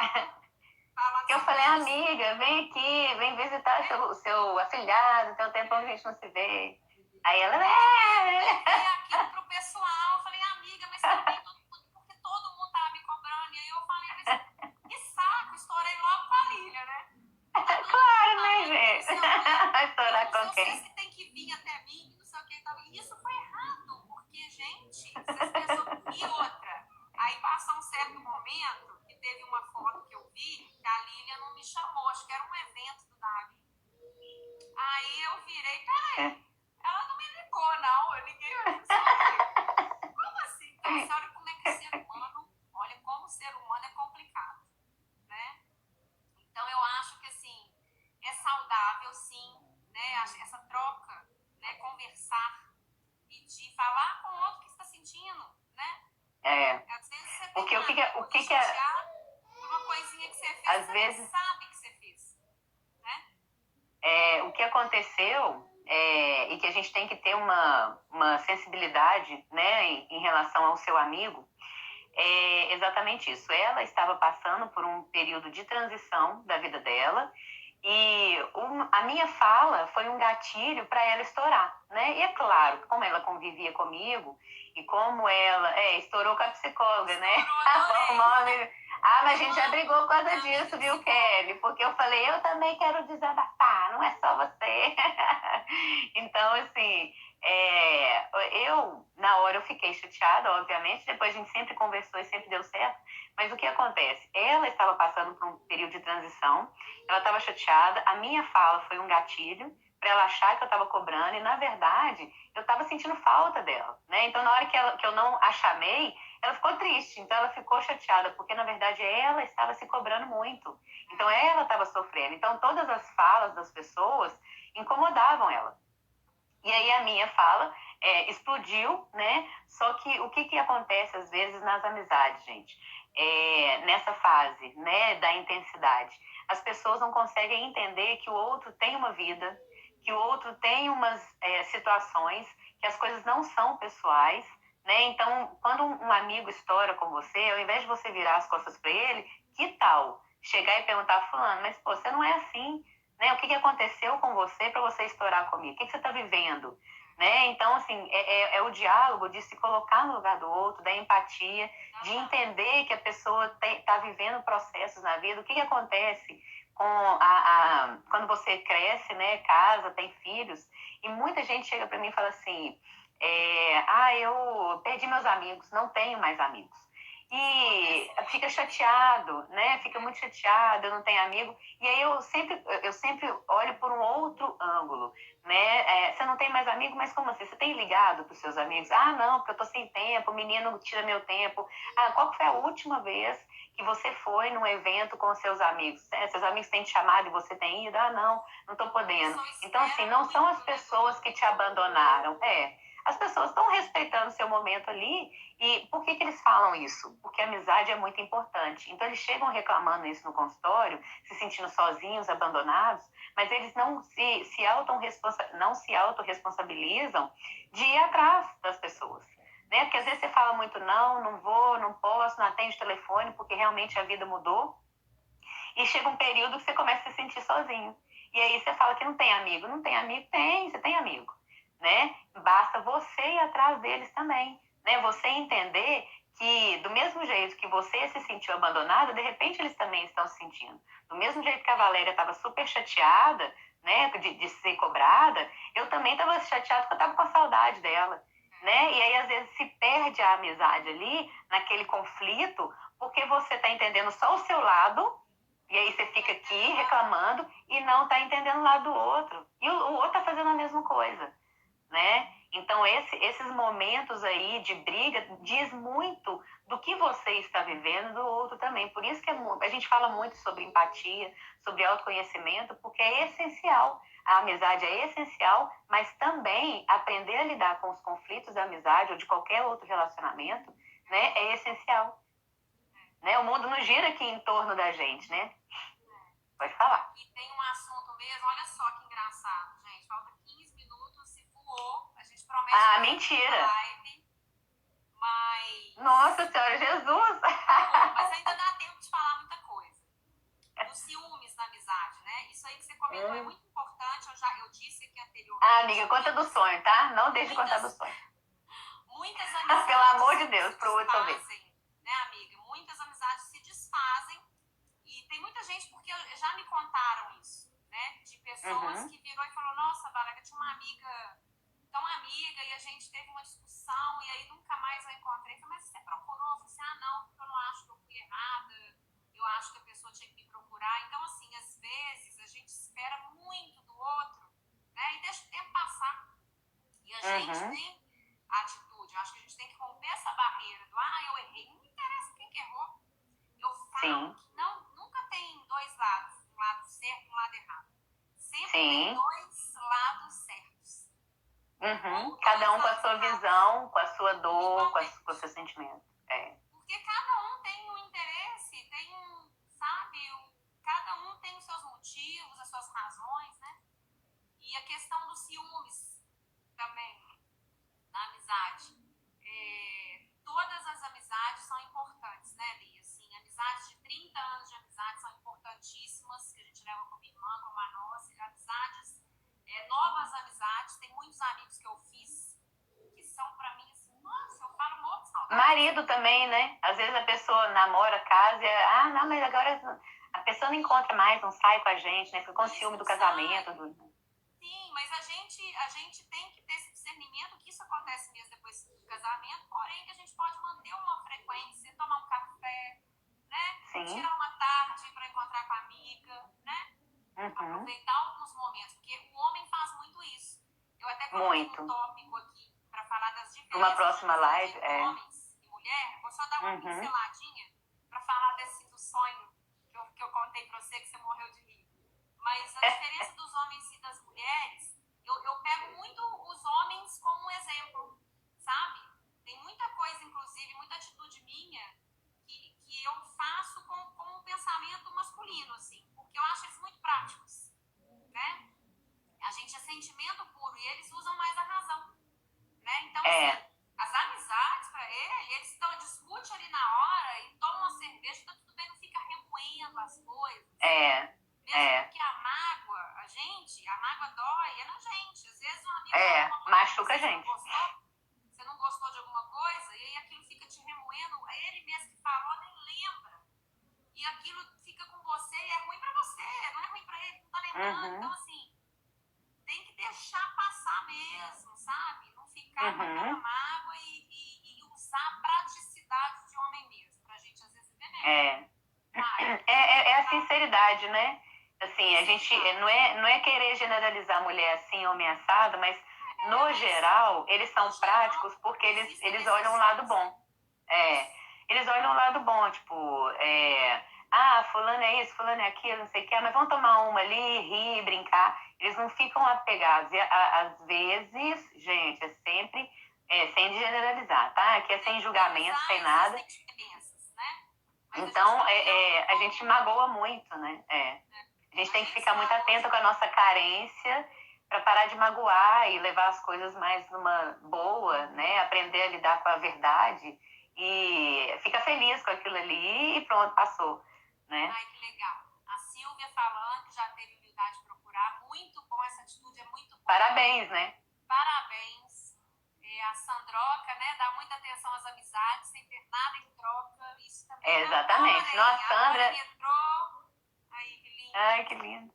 Eu falei, amiga, vem aqui, vem visitar o seu afilhado, tem um tempão que a gente não se vê. Aí ela, levei aquilo pro pessoal, eu falei, amiga, mas também porque todo mundo tava me cobrando. E aí eu falei, mas que saco, estourei logo com a Lília, né? Claro, né, gente? Vai estourar com quem? Vocês que tem que vir até mim, não sei o que. E isso foi errado, porque, gente, essas pessoas... E outra, aí passou um certo momento que teve uma foto que eu vi, que a Lília não me chamou, acho que era um evento do Davi. Aí eu virei, peraí, ela não me ligou, não, eu liguei pra como assim? Então, você olha como é que o ser humano, olha como o ser humano é complicado, né? Então, eu acho que, assim, é saudável, sim, né? Essa troca, né? Conversar, pedir, falar com o outro que está sentindo, né? Às vezes você tem porque o que uma coisinha que você fez, às vezes sabe que você fez, né? O que aconteceu e que a gente tem que ter uma sensibilidade, né, em relação ao seu amigo, é exatamente isso. Ela estava passando por um período de transição da vida dela e a minha fala foi um gatilho para ela estourar, né? E é claro, como ela convivia comigo e como ela estourou com a psicóloga, né? Mas a gente já brigou por causa disso, viu, Kelly? Porque eu falei, eu também quero desabafar, não é só você. Então, assim, na hora eu fiquei chateada, obviamente, depois a gente sempre conversou e sempre deu certo, mas o que acontece? Ela estava passando por um período de transição, ela estava chateada, a minha fala foi um gatilho para ela achar que eu estava cobrando e, na verdade, eu estava sentindo falta dela, né? Então, na hora que eu não a chamei, ela ficou triste, então ela ficou chateada, porque, na verdade, ela estava se cobrando muito. Então, ela estava sofrendo. Então, todas as falas das pessoas incomodavam ela. E aí a minha fala explodiu, né? Só que o que acontece às vezes nas amizades, gente? Nessa fase, né, da intensidade. As pessoas não conseguem entender que o outro tem uma vida, que o outro tem umas situações, que as coisas não são pessoais, né? Então, quando um amigo estoura com você, ao invés de você virar as costas para ele, que tal chegar e perguntar, fulano, mas pô, você não é assim, né? O que aconteceu com você para você estourar comigo? O que você está vivendo? Né? Então, assim, é o diálogo de se colocar no lugar do outro, da empatia, de entender que a pessoa está vivendo processos na vida. O que acontece quando você cresce, né, casa, tem filhos, e muita gente chega para mim e fala assim, eu perdi meus amigos, não tenho mais amigos. E fica chateado, né? Fica muito chateado, eu não tenho amigo. E aí eu sempre olho por um outro ângulo, né? Você não tem mais amigo, mas como assim? Você tem ligado para os seus amigos? Ah, não, porque eu tô sem tempo, o menino tira meu tempo. Ah, qual foi a última vez que você foi num evento com os seus amigos? Seus amigos têm te chamado e você tem ido? Ah, não tô podendo. Então, assim, não são as pessoas que te abandonaram. As pessoas estão respeitando o seu momento ali. E por que eles falam isso? Porque a amizade é muito importante. Então, eles chegam reclamando isso no consultório, se sentindo sozinhos, abandonados, mas eles não se autorresponsabilizam de ir atrás das pessoas. Né? Porque às vezes você fala muito, não vou, não posso, não atende o telefone, porque realmente a vida mudou. E chega um período que você começa a se sentir sozinho. E aí você fala que não tem amigo. Não tem amigo? Tem, você tem amigo. Né? Basta você ir atrás deles também. Né? Você entender que do mesmo jeito que você se sentiu abandonada, de repente eles também estão se sentindo. Do mesmo jeito que a Valéria estava super chateada, né, de ser cobrada, eu também estava chateada porque eu estava com a saudade dela. Né? E aí, às vezes, se perde a amizade ali, naquele conflito, porque você está entendendo só o seu lado, e aí você fica aqui reclamando e não está entendendo o lado do outro. E o outro está fazendo a mesma coisa. Né? Então, esses momentos aí de briga diz muito do que você está vivendo do outro também. Por isso que a gente fala muito sobre empatia, sobre autoconhecimento, porque é essencial. A amizade é essencial, mas também aprender a lidar com os conflitos da amizade ou de qualquer outro relacionamento, né, é essencial. Né? O mundo não gira aqui em torno da gente, né? Pode falar. E tem um assunto mesmo, olha só que engraçado, gente. Falta 15 minutos, se voou. A gente promete. Ah, mentira! Live, mas. Nossa Senhora, Jesus! Mas ainda dá tempo de falar muita coisa. Os ciúmes na amizade, né? Isso aí que você comentou é muito importante. Eu disse aqui anteriormente. Ah, amiga, conta do sonho, tá? Não deixe de contar do sonho. Muitas amizades. Pelo amor de Deus, pro outro talvez. Né, amiga? Muitas amizades se desfazem. E tem muita gente, porque já me contaram isso, né? De pessoas que virou e falou, nossa, Valéria, tinha uma amiga tão amiga e a gente teve uma discussão e aí nunca mais eu encontrei. Eu falei, mas você procurou? Eu falei assim, ah, não, porque eu não acho que eu fui errada. Eu acho que a pessoa tinha que me procurar. Então, assim, às vezes a gente espera muito do outro, né? E deixa o tempo passar. E a gente tem a atitude. Eu acho que a gente tem que romper essa barreira do, ah, eu errei. Não me interessa quem que errou. Eu falo que nunca tem dois lados, um lado certo e um lado errado. Sempre tem dois lados certos. Cada um com a sua visão, com a sua dor, com o seu sentimento. Porque cada um tem um interesse, tem um, sabe, cada um tem os seus motivos, as suas razões, né? E a questão dos ciúmes também, na amizade. Todas as amizades são importantes, né, Lia? Assim, amizades de 30 anos de amizade são importantíssimas, que a gente leva como irmã, como a nossa. Amizades, novas amizades, tem muitos amigos que eu fiz, que são pra mim assim, nossa, eu falo muito saudade. Marido também, né? Às vezes a pessoa namora, casa e, não, mas agora a pessoa não encontra mais, não sai com a gente, né? Fica com ciúme do casamento. Sim, mas a gente tem que ter esse discernimento que isso acontece mesmo depois do casamento, porém que a gente pode manter uma frequência, tomar um café, né? Sim. Tirar uma tarde para encontrar com a amiga, né? Aproveitar alguns momentos, porque o homem faz muito isso. Eu até coloquei um tópico aqui para falar das diferenças uma próxima live, entre homens e mulher. Vou só dar uma pinceladinha para falar do sonho que eu contei para você, que você morreu de rir. Mas a diferença dos homens e das mulheres, eu pego muito os homens como um exemplo, sabe? Tem muita coisa, inclusive, muita atitude minha que eu faço com um pensamento masculino, assim, porque eu acho eles muito práticos, né? A gente é sentimento puro e eles usam mais a razão, né? Então, assim, as amizades para eles discutem ali na hora e tomam uma cerveja, tá tudo bem, não fica remoendo as coisas. Mesmo porque a mágoa dói, é na gente. Às vezes um amigo machuca a gente. Você não gostou de alguma coisa, e aí aquilo fica te remoendo, ele mesmo que falou nem lembra. E aquilo fica com você e é ruim pra você, não é ruim pra ele, não tá lembrando. Então, assim, tem que deixar passar mesmo, sabe? Não ficar com aquela mágoa e usar a praticidade de homem mesmo, pra gente às vezes ver mesmo. É a sinceridade, né? Assim, a gente não é querer generalizar mulher assim, homem assado, mas no geral, eles são práticos porque eles olham um lado bom. Eles olham um lado bom, tipo, fulano é isso, fulano é aquilo, não sei o que, mas vamos tomar uma ali, rir, brincar. Eles não ficam apegados. E às vezes, gente, é sempre sem generalizar, tá? Aqui é sem julgamento, sem nada. Então, a gente magoa muito, né? A gente tem que ficar muito atento com a nossa carência para parar de magoar e levar as coisas mais numa boa, né? Aprender a lidar com a verdade e ficar feliz com aquilo ali e pronto, passou, né? Ai, que legal. A Silvia falando que já teve humildade de procurar, muito bom, essa atitude é muito boa. Parabéns, né? Parabéns. A Sandroca, né? Dá muita atenção às amizades, sem ter nada em troca. Isso também exatamente. Nossa, Sandra. Entrou. Aí, que lindo. Ai, que lindo.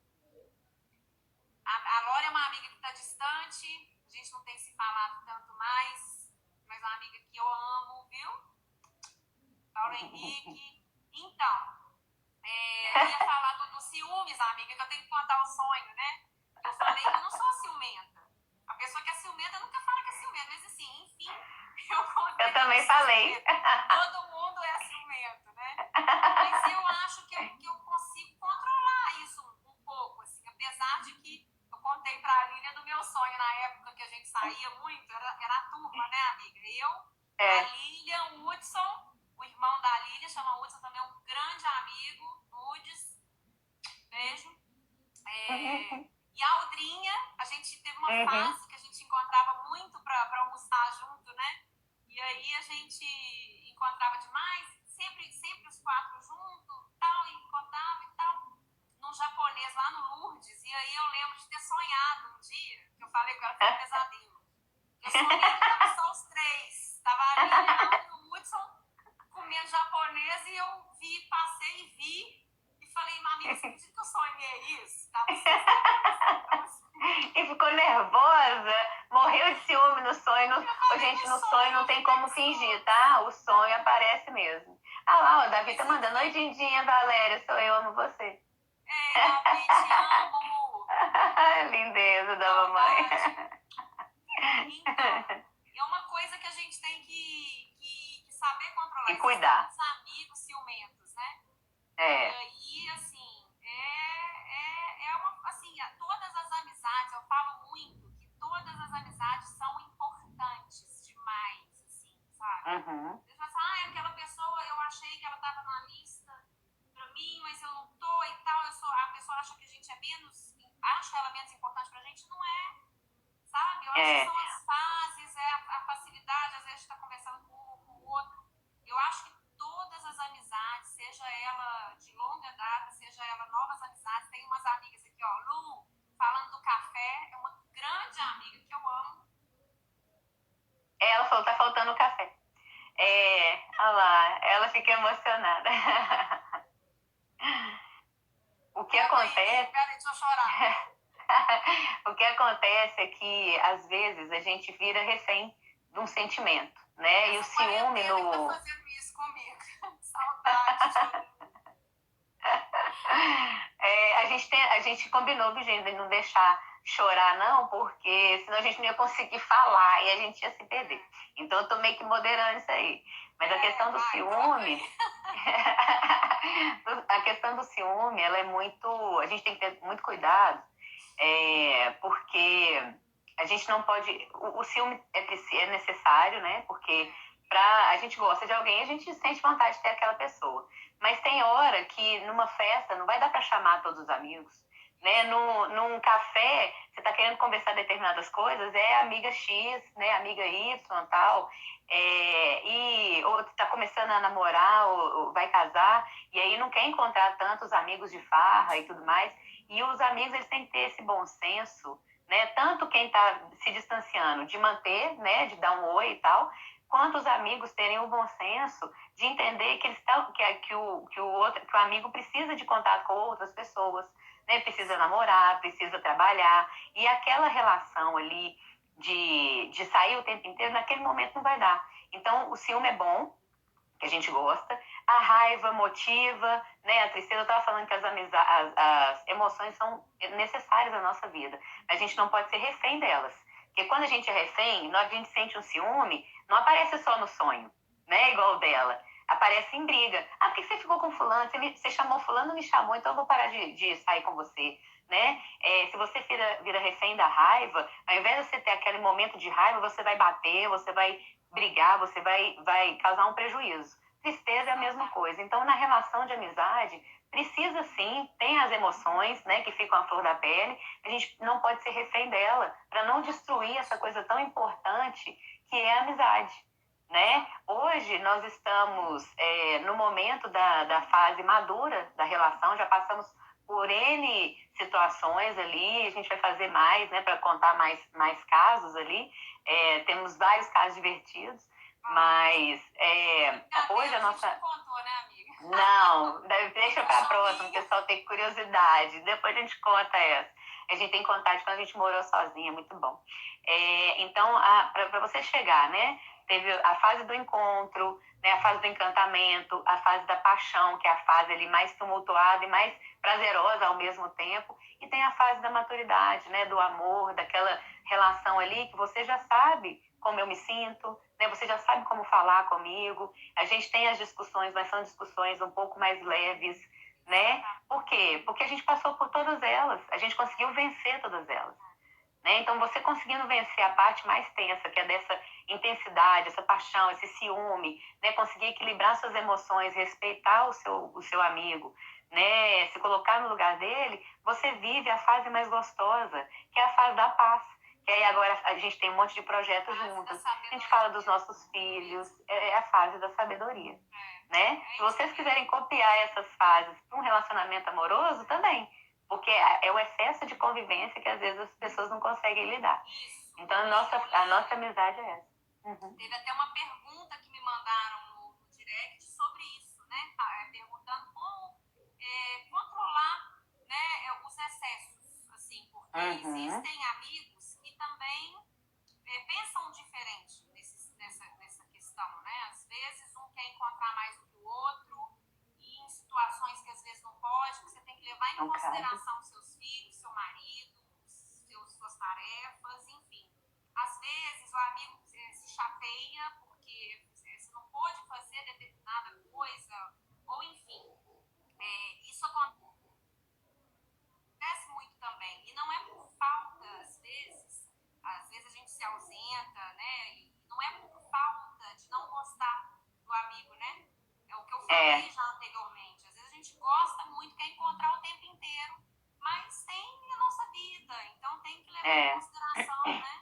A Lore é uma amiga que está distante, a gente não tem se falado tanto mais, mas é uma amiga que eu amo, viu? Paulo Henrique. Então, eu ia falar dos ciúmes, amiga, que eu tenho que contar um sonho, né? Eu falei que eu não sou ciumenta. A pessoa que é ciumenta nunca fala que é ciumenta. também falei. Todo mundo é ciumento, né? Mas eu acho que eu consigo controlar isso um pouco, assim, apesar de que eu contei pra Lília do meu sonho na época que a gente saía muito, era a turma, né, amiga? A Lília, o Hudson, o irmão da Lília, chama Hudson também, um grande amigo, Hudes, beijo. E a Aldrinha, a gente teve uma fase que a gente encontrava muito pra almoçar junto, né? E aí a gente encontrava demais, sempre os quatro juntos, tal, e encontrava e tal, num japonês lá no Lourdes. E aí eu lembro de ter sonhado um dia, que eu falei que era um pesadelo. Eu sonhei que tava só os três. Tava a Lília, o Hudson comendo japonês e eu passei e vi. E falei, amiga, você acredita que eu sonhei isso? E ficou nervosa, morreu de ciúme no sonho. Gente, no sonho não tem como fingir, tá? O sonho aparece mesmo. Ah lá, o Davi tá mandando, oi, Dindinha, Valéria, sou eu, amo você. Davi, te amo. Lindeza da mamãe. Então, é uma coisa que a gente tem que saber controlar. E cuidar. Os amigos ciumentos, né? E aí, assim, assim, todas as amizades, eu falo muito que todas as amizades são importantes demais, assim, sabe? Você fala assim, aquela pessoa, eu achei que ela tava na lista pra mim, mas eu não tô e tal, a pessoa acha que a gente é acha ela menos importante pra gente, não é, sabe? Eu acho que são as fases, a facilidade, às vezes, de estar conversando com o outro. Eu acho que todas as amizades, seja ela de longa data, seja ela novas amizades, tem umas amigas aqui, ó, Lu, falando do café, é uma grande amiga que eu amo. Ela falou, tá faltando café. Olha lá, ela fica emocionada. O que acontece... Peraí, deixa eu chorar. O que acontece é que, às vezes, a gente vira refém de um sentimento, né? E o ciúme no... Tá fazendo isso comigo. Saudade. A gente combinou, Virginia, de não deixar chorar, não, porque senão a gente não ia conseguir falar e a gente ia se perder. Então, eu tô meio que moderando isso aí. Mas a questão do ciúme... A questão do ciúme, ela é muito... A gente tem que ter muito cuidado, porque a gente não pode... O ciúme é necessário, né? Porque a gente gosta de alguém, a gente sente vontade de ter aquela pessoa. Mas tem hora que numa festa não vai dar para chamar todos os amigos, né? Num café, você tá querendo conversar determinadas coisas, é amiga X, né? Amiga Y, tal, ou tá começando a namorar, ou vai casar, e aí não quer encontrar tantos amigos de farra e tudo mais. E os amigos, eles têm que ter esse bom senso, né? Tanto quem tá se distanciando, de manter, né? De dar um oi e tal, quanto os amigos terem o bom senso de entender que o amigo precisa de contato com outras pessoas, né? Precisa namorar, precisa trabalhar, e aquela relação ali de sair o tempo inteiro, naquele momento não vai dar. Então, o ciúme é bom, que a gente gosta, a raiva motiva, né? A tristeza, eu estava falando que as emoções são necessárias na nossa vida, a gente não pode ser refém delas. Porque quando a gente é refém, na hora que a gente sente um ciúme, não aparece só no sonho, né? Igual o dela. Aparece em briga. Ah, por que você ficou com fulano? Você chamou fulano, não me chamou, então eu vou parar de sair com você, né? Se você vira refém da raiva, ao invés de você ter aquele momento de raiva, você vai bater, você vai brigar, você vai causar um prejuízo. Tristeza é a mesma coisa. Então, na relação de amizade, precisa sim, tem as emoções, né, que ficam à flor da pele, a gente não pode ser refém dela, para não destruir essa coisa tão importante que é a amizade, né? Hoje nós estamos no momento da fase madura da relação, já passamos por N situações ali, a gente vai fazer mais, né, para contar mais casos ali, temos vários casos divertidos, mas hoje a nossa... Contou, né, amiga? Não, deixa para a próxima, o pessoal tem curiosidade. Depois a gente conta essa. A gente tem que contar de quando a gente morou sozinha, muito bom. Então, para você chegar, né? Teve a fase do encontro, né, a fase do encantamento, a fase da paixão, que é a fase ali mais tumultuada e mais prazerosa ao mesmo tempo. E tem a fase da maturidade, né? Do amor, daquela relação ali que você já sabe como eu me sinto, né? Você já sabe como falar comigo. A gente tem as discussões, mas são discussões um pouco mais leves, né? Por quê? Porque a gente passou por todas elas, a gente conseguiu vencer todas elas. Né? Então, você conseguindo vencer a parte mais tensa, que é dessa intensidade, essa paixão, esse ciúme, né? Conseguir equilibrar suas emoções, respeitar o seu amigo, né? Se colocar no lugar dele, você vive a fase mais gostosa, que é a fase da paz. Que aí agora a gente tem um monte de projetos juntos, a gente fala dos nossos filhos, é a fase da sabedoria. Né? Se vocês quiserem copiar essas fases para um relacionamento amoroso, também. Porque é o excesso de convivência que às vezes as pessoas não conseguem lidar. Isso. Então a nossa amizade é essa. Teve até uma pergunta que me mandaram no direct sobre isso, né? Perguntando como controlar, né, os excessos, assim, porque existem amigos que também pensam diferente nessa questão, né? Às vezes um quer encontrar mais do que o outro, e em situações que às vezes não pode, você tem que levar em consideração seus filhos, seu marido, suas tarefas, enfim. Às vezes o amigo se chateia porque você não pode fazer determinada coisa, ou enfim. Isso acontece muito também. E não é por falta, às vezes a gente se ausenta, né? E não é por falta de não gostar do amigo, né? É o que eu falei já anteriormente. Às vezes a gente gosta muito, quer encontrar o tempo inteiro, mas tem a nossa vida, então tem que levar em consideração, né?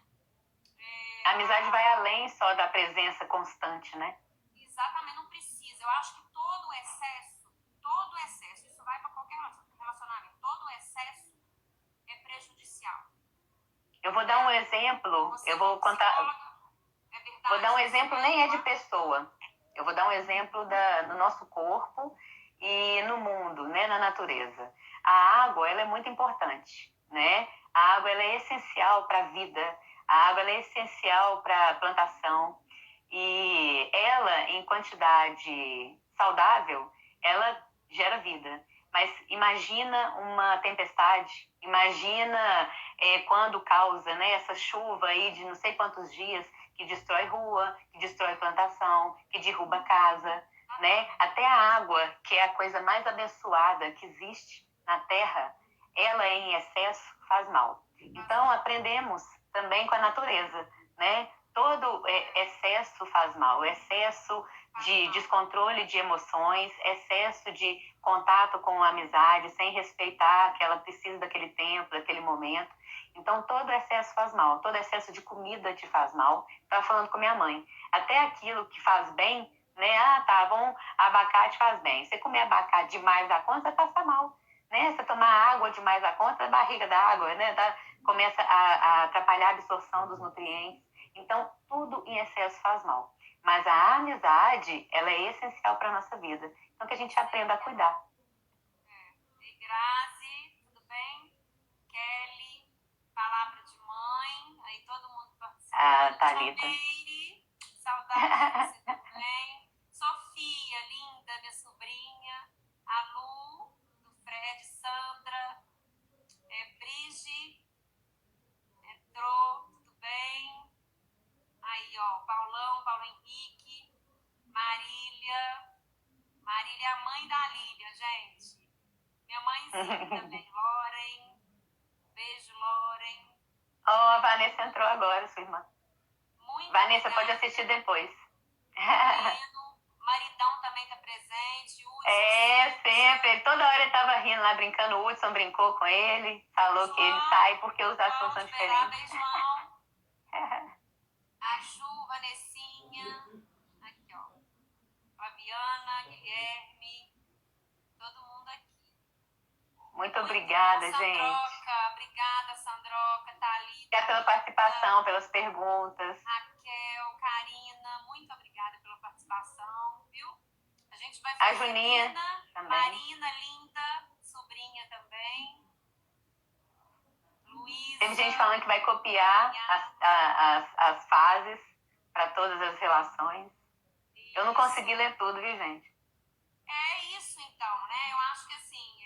A amizade vai além só da presença constante, né? Exatamente, não precisa. Eu acho que todo excesso, isso vai para qualquer relacionamento, todo excesso é prejudicial. Eu vou dar um exemplo, eu vou contar. Vou dar um exemplo, nem é de pessoa. Eu vou dar um exemplo do nosso corpo e no mundo, né, na natureza. A água, ela é muito importante, né? A água, ela é essencial para a vida. A água, ela é essencial para a plantação. E ela, em quantidade saudável, ela gera vida. Mas imagina uma tempestade, imagina quando causa, né, essa chuva aí de não sei quantos dias, que destrói rua, que destrói plantação, que derruba casa, né? Até a água, que é a coisa mais abençoada que existe na Terra, ela em excesso faz mal. Então, aprendemos também com a natureza, né? Todo excesso faz mal, excesso de descontrole de emoções, excesso de contato com a amizade, sem respeitar que ela precisa daquele tempo, daquele momento. Então, todo excesso faz mal, todo excesso de comida te faz mal. Estava falando com minha mãe, até aquilo que faz bem, né? Ah, tá bom, abacate faz bem. Você comer abacate demais da conta, você passa mal, né? Você tomar água demais da conta, a barriga da água, né? Começa a atrapalhar a absorção dos nutrientes. Então, tudo em excesso faz mal. Mas a amizade, ela é essencial para a nossa vida. Então, que a gente aprenda a cuidar. E Grazi, tudo bem? Kelly, palavra de mãe, aí todo mundo participando. Thalita. Meire, saudade de você também. Sofia, linda, minha sobrinha. A Lu, do Fred, Sandra. Brigi, entrou, tudo bem? Aí, ó, Paulo Henrique, Marília. Marília é a mãe da Lília, gente. Minha mãezinha também, Loren. Beijo, Loren. A Vanessa entrou agora, sua irmã. Muito Vanessa, obrigada. pode assistir depois. Maridão também tá presente. Sempre. Toda hora ele tava rindo lá, brincando. O Hudson brincou com ele. Falou João, que ele sai porque os assuntos são diferentes. Beijo, João. A Ju, Vanessinha. Aqui, ó. Fabiana, Guilherme. Todo mundo aqui. Muito obrigada, Sandroca, gente. Obrigada, Sandroca, Thalita. Obrigada pela participação, pelas perguntas. Raquel, Karina, muito obrigada pela participação, viu? A gente vai fazer a Juninha também. Marina, linda, sobrinha também. Luísa. Teve gente falando que vai copiar as fases para todas as relações. Isso. Eu não consegui ler tudo, viu, gente? É isso, então, né? Eu acho que, assim,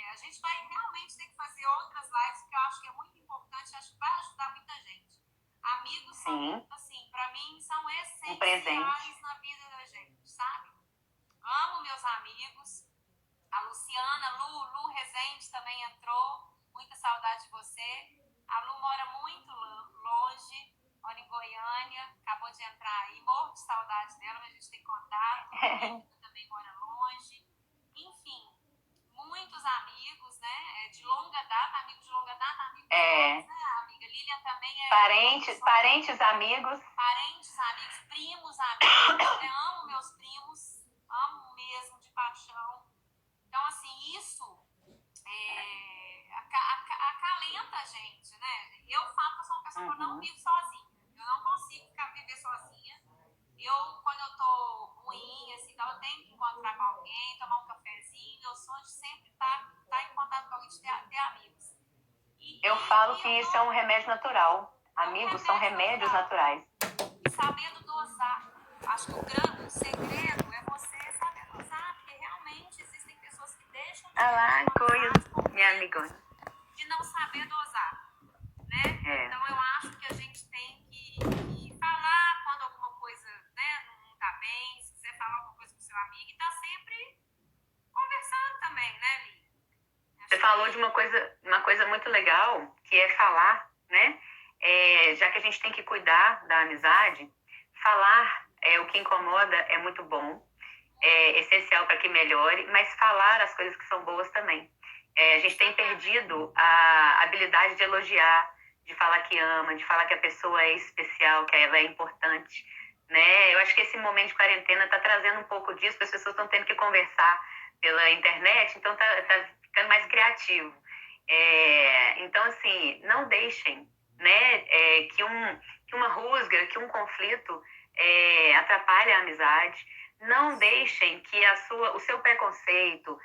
a gente vai realmente ter que fazer outras lives, porque eu acho que é muito importante, acho que vai ajudar muita gente. Amigos são, assim, para mim, presente. essenciais na vida da gente, sabe? Amo meus amigos. A Luciana, Lu Rezende também entrou. Muita saudade de você. A Lu mora muito longe, mora em Goiânia, acabou de entrar aí. Morro de saudade dela, mas a gente tem contato. A Lívia também mora longe. Enfim, muitos amigos, né? De longa data, amigos de longa data, amigos novos, né, amiga? Lilian também é... Parentes, amigos. Parentes, amigos, primos, amigos. Eu amo meus primos, amo mesmo, de paixão. Então, assim, isso acalenta a gente, né? Eu falo que eu sou uma pessoa que eu não vivo sozinha. Eu não consigo viver sozinha. Quando eu tô ruim, assim, então eu tenho que encontrar com alguém, tomar um cafezinho. Eu sou de sempre estar em contato com alguém, de ter amigos. Eu falo que isso é um remédio natural. Amigos são remédios naturais. E sabendo dosar. Acho que o segredo é você saber dosar, porque realmente existem pessoas que deixam de minha amigona. de não saber dosar, né? Então eu acho que a gente tem que falar quando alguma coisa, né, não tá bem, se quiser falar alguma coisa com seu amigo, e tá sempre conversando também, né, Mi? Você falou de uma coisa muito legal, que é falar, né? Já que a gente tem que cuidar da amizade, falar o que incomoda é muito bom, é essencial para que melhore, mas falar as coisas que são boas também. A gente tem perdido a habilidade de elogiar, de falar que ama, de falar que a pessoa é especial, que ela é importante, né? Eu acho que esse momento de quarentena está trazendo um pouco disso, as pessoas estão tendo que conversar pela internet, então tá ficando mais criativo. Então, assim, não deixem, né, que uma rusga, que um conflito atrapalhe a amizade. Não deixem que o seu preconceito,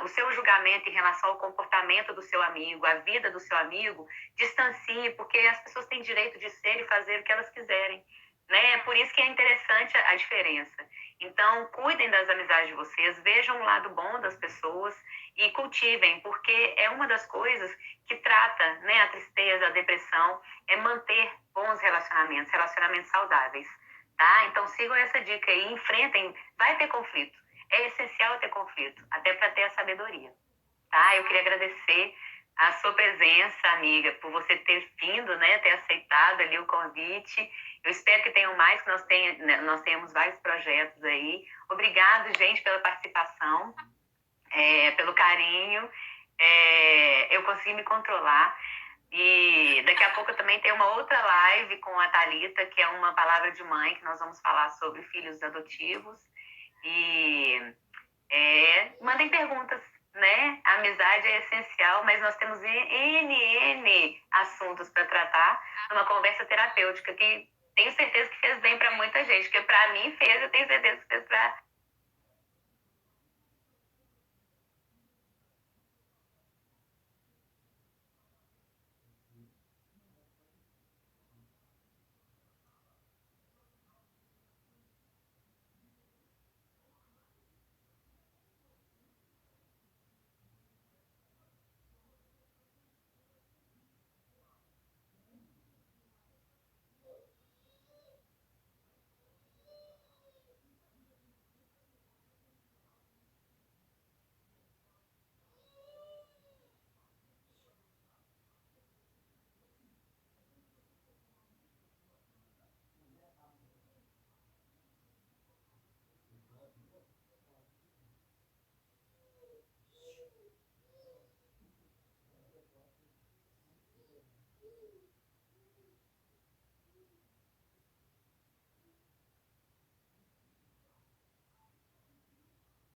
o seu julgamento em relação ao comportamento do seu amigo, a vida do seu amigo, distancie, porque as pessoas têm direito de ser e fazer o que elas quiserem. Né? Por isso que é interessante a diferença. Então, cuidem das amizades de vocês, vejam o lado bom das pessoas e cultivem, porque é uma das coisas que trata, né, a tristeza, a depressão, é manter bons relacionamentos saudáveis. Tá? Então sigam essa dica aí, enfrentem, vai ter conflito. É essencial ter conflito, até para ter a sabedoria. Tá? Eu queria agradecer a sua presença, amiga, por você ter vindo, né, ter aceitado ali o convite. Eu espero que tenham mais, que nós tenhamos vários projetos aí. Obrigado, gente, pela participação, pelo carinho. Eu consegui me controlar. E daqui a pouco eu também tenho uma outra live com a Thalita, que é uma palavra de mãe, que nós vamos falar sobre filhos adotivos. E mandem perguntas, né? A amizade é essencial, mas nós temos N assuntos para tratar numa conversa terapêutica que tenho certeza que fez bem para muita gente, porque para mim fez, eu tenho certeza que fez para